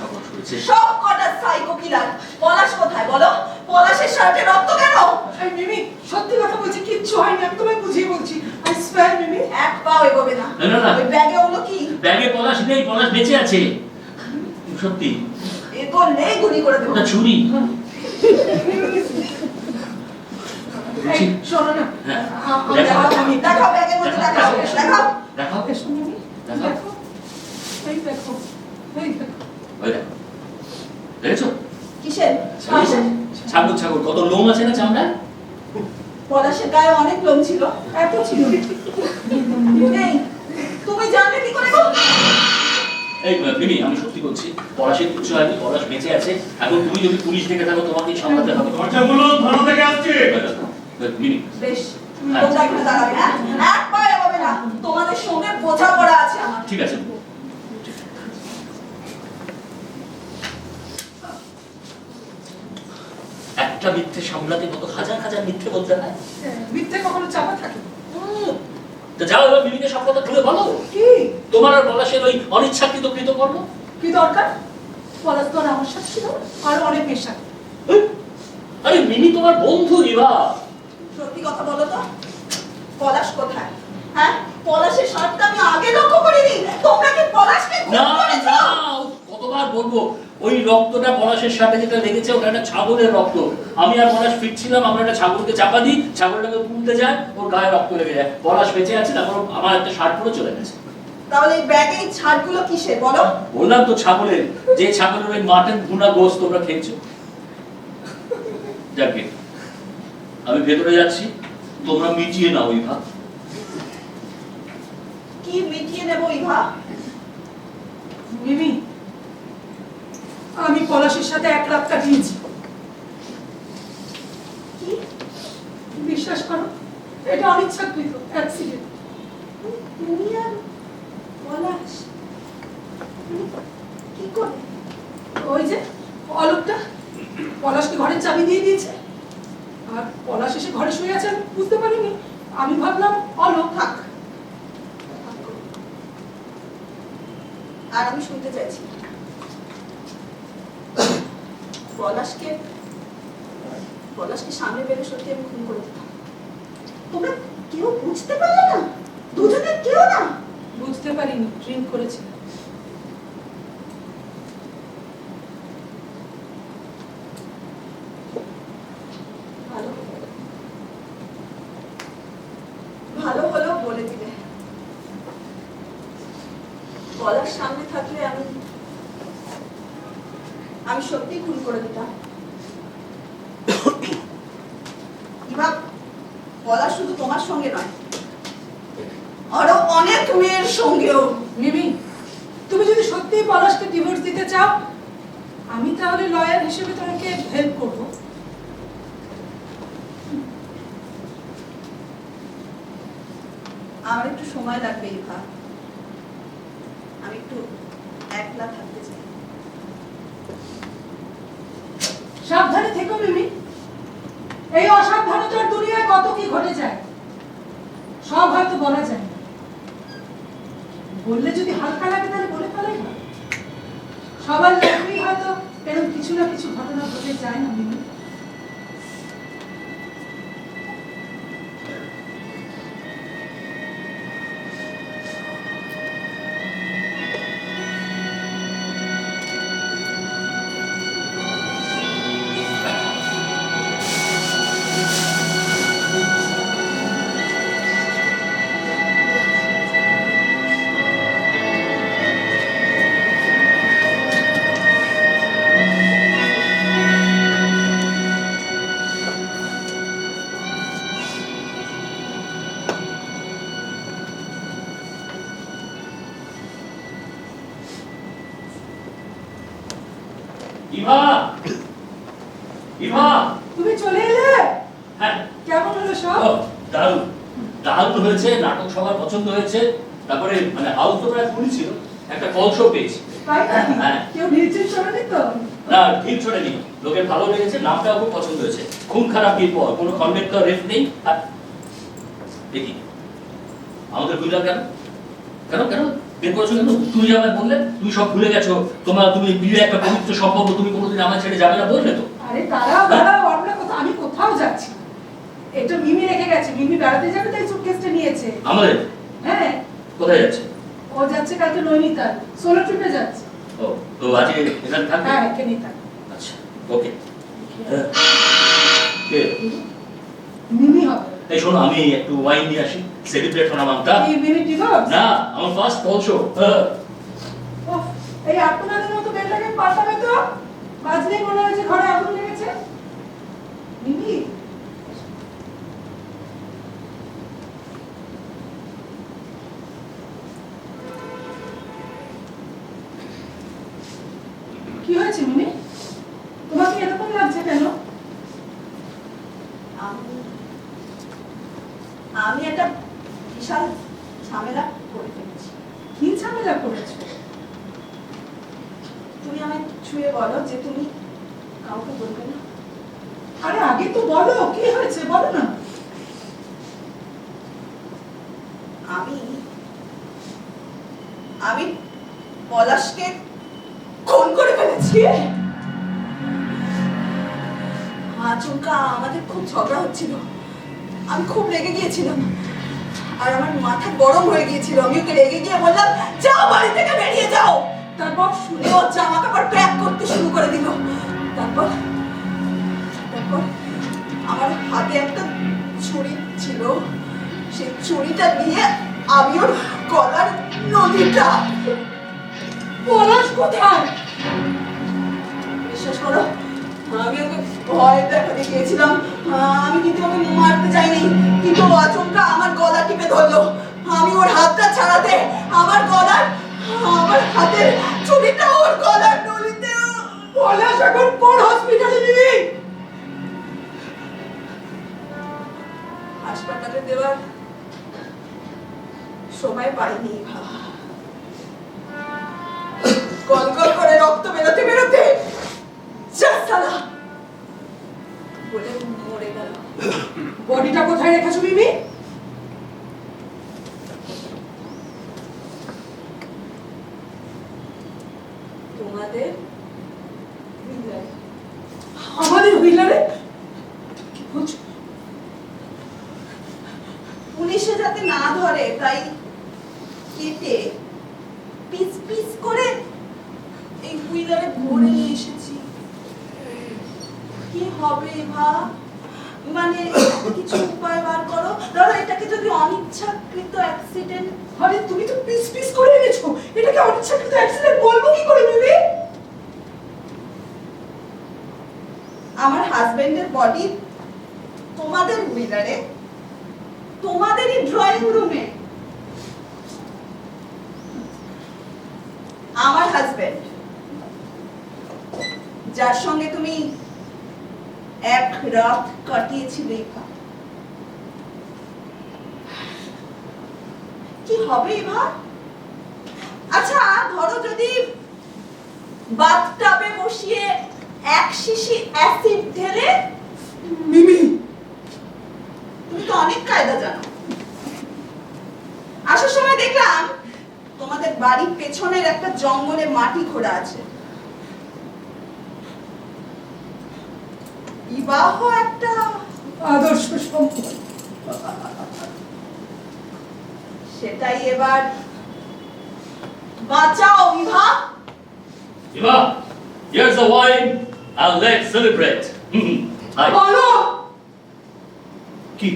সব কটা সাইকো কিলার। পলাশ কোথায় বলো? পলাশের শার্টে রক্ত কেন? এই মিমি সত্যি কথা বলছি, কিচ্ছু হয়নি, আমি তোমায় বুঝিয়ে বলছি। আই সোয়্যার মিমি। এক পাও এগোবে না। না, না। ওই ব্যাগে ওগুলো কি? ব্যাগে পলাশ নেই, পলাশ বেঁচে আছে। সত্যি। এ তো নেই, গুলি করে দেবো। ওটা চুরি। এই শোনো না, হ্যাঁ। দেখাও তুমি, দেখাও ব্যাগের মধ্যে, দেখাও দেখাও। দেখাও। এসো মিমি, দেখো এই দেখো, এই দেখো। ওই দেখো। দেখেছো? কিসের? ছাগল ছাগল কত লোম আছে না চামড়ায়। পলাশের গায়ে অনেক লোম ছিল। এত ছিল। নেই। তুমি জানলে কি করে গো? এই মিমি, আমি সত্যি বলছি, পলাশের কিছু হয়নি, পলাশ বেঁচে আছে। এখন তুমি যদি পুলিশ দেখে থাকো, তোমাকেই সামলাতে হবে। খরচাগুলো থানা থেকে আসছে। মিমি, বেশ, তোমরা একটু দাঁড়াবে, হ্যাঁ? এক পা এগোবে না। তোমাদের সঙ্গে বোঝাপড়া আছে আমার। ঠিক আছে। একটা মিথ্যে সামলাতে কত হাজার হাজার মিথ্যে বলতে হয়। মিথ্যে কখনো চাপা থাকে? তো যাও এবার মিমিকে সব কথা খুলে বলো। কি তোমার আর পলাশের ওই অনিচ্ছাকৃত কৃতকর্ম। কি দরকার? পলাশ তো আর আমার সাথে ছিল, আর অনেক পেশা। আরে মিমি তোমার বন্ধু ইভা। সত্যি কথা বলো তো, পলাশ কোথায়? হ্যাঁ, পলাশের শার্টটা আমি আগে লক্ষ্য করিনি। তোমরা কি পলাশকে খুন না করেছো? না, কতবার বলবো, ওই রক্তটা পলাশের সাথে যেটা লেগেছে ওটা একটা ছাগলের রক্ত। আমি আর পলাশ ফিরছিলাম, আমরা একটা ছাগলকে চাপা দিই, ছাগলটাকে তুলতে যায়, ওর গায়ে রক্ত লেগে যায়। পলাশ বেঁচে আছে, তারপর আমার একটা শার্ট পরে চলে গেছে। তাহলে এই ব্যাগে এই ছাড়গুলো কিসের বলো? বললাম তো ছাগলের, যে ছাগলের ওই মাটন ভুনা গোশত তোমরা খেয়েছো। যাকে আমি ভেতরে যাচ্ছি, তোমরা মিটিয়ে নাও ইভা। কি মিটিয়ে নেবো ইভা? মিমি, আমি পলাশের সাথে এক রাত কাটিয়েছি। কি? বিশ্বাস করো, এটা অনিচ্ছাকৃত অ্যাক্সিডেন্ট। তুমি আর পলাশ কি করে? ওই যে অলোকটা পলাশকে ঘরের চাবি দিয়ে দিয়েছে, আর পলাশ এসে ঘরে শুয়ে আছে, আমি বুঝতে পারিনি। আমি ভাবলাম অলোক থাক। আর আমি শুনতে চাইছি, পলাশকে সামনে পেলে সত্যি আমি খুন করে দিতাম। তোমরা কেউ বুঝতে পারলে না? দুজনে কেউ না? বুঝতে পারিনি, ড্রিঙ্ক করেছিলাম। ভালো ভালো হলো বলে দিলে। বলার সামনে থাকলে আমি সত্যি খুন করে দিতাম। এবার বলা শুধু তোমার সঙ্গে নয়, আরো অনেক মেয়ের সঙ্গেও। মিমি, তুমি যদি সত্যি পলাশকে ডিভোর্স দিতে চাও, আমি তাহলে লয়ার হিসেবে তোমাকে হেল্প করব। আমার একটু সময় লাগবে ইভা, আমি একটু একলা থাকতে চাই। সাবধানে থেকো মিমি, এই অসাবধানতার দুনিয়ায় কত কি ঘটে যায়, সব হয়তো বলা যায় না। বললে যদি হালকা লাগে তাহলে বলে ফেলাই না। সবার লাইফেই হয়তো এরকম কিছু না কিছু ঘটনা ঘটে যায় না মিমি। ইভা, ইভা, তুমি চলে এলে? হ্যাঁ। কেমন হলো সব? ও, দারুণ দারুণ হয়েছে, নাটক সবার পছন্দ হয়েছে। তারপরে মানে হাউস তো প্রায় ফুল ছিল, একটা কল শো পেয়েছি। তাই নাকি? হ্যাঁ। কেউ নির্দেশ করেনি তো? না, ঠিক ছড়েনি, লোকের ভালো লেগেছে, নামটাও খুব পছন্দ হয়েছে। খুন খারাপ পর কোনো কন্ডাক্টর রেফ নেই। আর দেখি আমাদের হুইলার কেন কেন কেন বের করেছো কেন? তুমি যে আমায় বললে তুমি সব ভুলে গেছো, তুমি বিয়ে একটা পবিত্র সম্পর্ক, তুমি কোনোদিন আমার ছেড়ে যাবে না বললে তো। আরে দাঁড়াও দাঁড়াও, আমরা কোথাও, আমি কোথাও যাচ্ছি না। এটা মিমি রেখে গেছে, মিমি বেড়াতে যাবে তাই সুটকেসটা নিয়েছে। আমাদের হ্যাঁ, কোথায় যাচ্ছে? ও যাচ্ছে কালকে নৈনিতাল, সোলো ট্রিপে যাচ্ছে। ও, তো আজকে এখানে থাকবে? হ্যাঁ, এখানেই থাকবে। আচ্ছা, ওকে। কে? মিমি হবে। এই শোনো, আমি একটু ওয়াইন নিয়ে আসি, সেলিব্রেট হলাম আমটা। এই মিমি ডিভোর্স? না, আমার ফার্স্ট কল শো। ওহ, এই আপনাদের মতো বেলটাকে পাল্টাবে তো, বাজলেই মনে হয় যে ঘরে আগুন লেগেছে। মিমি, কি হয়েছে মিমি? তোমাকে এরকম লাগছে কেন? আমি একটা বিশাল ঝামেলা করে ফেলেছি। কি ঝামেলা করেছো? তুমি আমায় ছুঁয়ে বলো যে তুমি কাউকে বলবে না। আরে আগে তো বলো, কি হয়েছে বলো না। আমি পলাশকে খুন করে ফেলেছি। আচমকা আমাদের খুব ঝগড়া হচ্ছিল, আমি খুব রেগে গিয়েছিলাম, আর আমার মাথা গরম হয়ে গিয়েছিল। আমি ওকে রেগে গিয়ে বললাম, যাও বাড়ি থেকে বেরিয়ে যাও। তারপর শুনে ও জামা কাপড় প্যাক করতে শুরু করে দিল। তারপর আমার হাতে একটা ছুরি ছিল, সেই ছুরিটা দিয়ে আমি ওর গলার নদীটা। পলাশ কোথায়? বিশ্বাস করো, আমি ওকে ভয় দেখাতে গিয়েছিলাম। আমি কিন্তু ওকে মারতে চাইনি, কিন্তু আচমকা আমার গলা টিপে ধরলো। আমি ওর হাতটা ছাড়াতে আমার হাতের ছুরিটা ওর গলার নলিতে। পলাশ এখন কোন হসপিটালে নিবি? হাসপাতালে দেওয়ার সময় পাইনি। গল গল করে রক্ত বেরোতে বেরোতে সালা বলে মরে গেল। বডিটা কোথায় রেখেছো মিমি? তোমাদের আমাদের হুইলারে? কি বলছো? না ধরে তাই কেটে পিস পিস করে এই হুইলারে ভরে নিয়ে এসেছি। কি হবে ভা? মানে কিছু উপায় বার করো। ধরো এটাকে যদি অনিচ্ছাকৃত অ্যাক্সিডেন্ট। আরে তুমি তো পিস পিস করে এনেছো, এটাকে অনিচ্ছাকৃত অ্যাক্সিডেন্ট বলবো কি করে বেবি? আমার হাজবেন্ডের বডি তোমাদের হুইলারে, তোমাদেরই ড্রয়িং রুমে। আমার হাজবেন্ড, যার সঙ্গে তুমি এক রাত কাটিয়েছিলে, কি হবে এবার? আচ্ছা ধরো যদি বাথটাবে বসিয়ে এক শিশি অ্যাসিড ঢেলে। মিমি, তুমি তো অনেক কায়দা জানো। আসার সময় দেখলাম তোমাদের বাড়ির পেছনের একটা জঙ্গলে মাটি খোঁড়া আছে। বিবাহ একটা আদর্শ সম্পদ। সেটাই এবার বাঁচাও বিভা। Eva, here's the wine and let's celebrate. Hi. বলো কি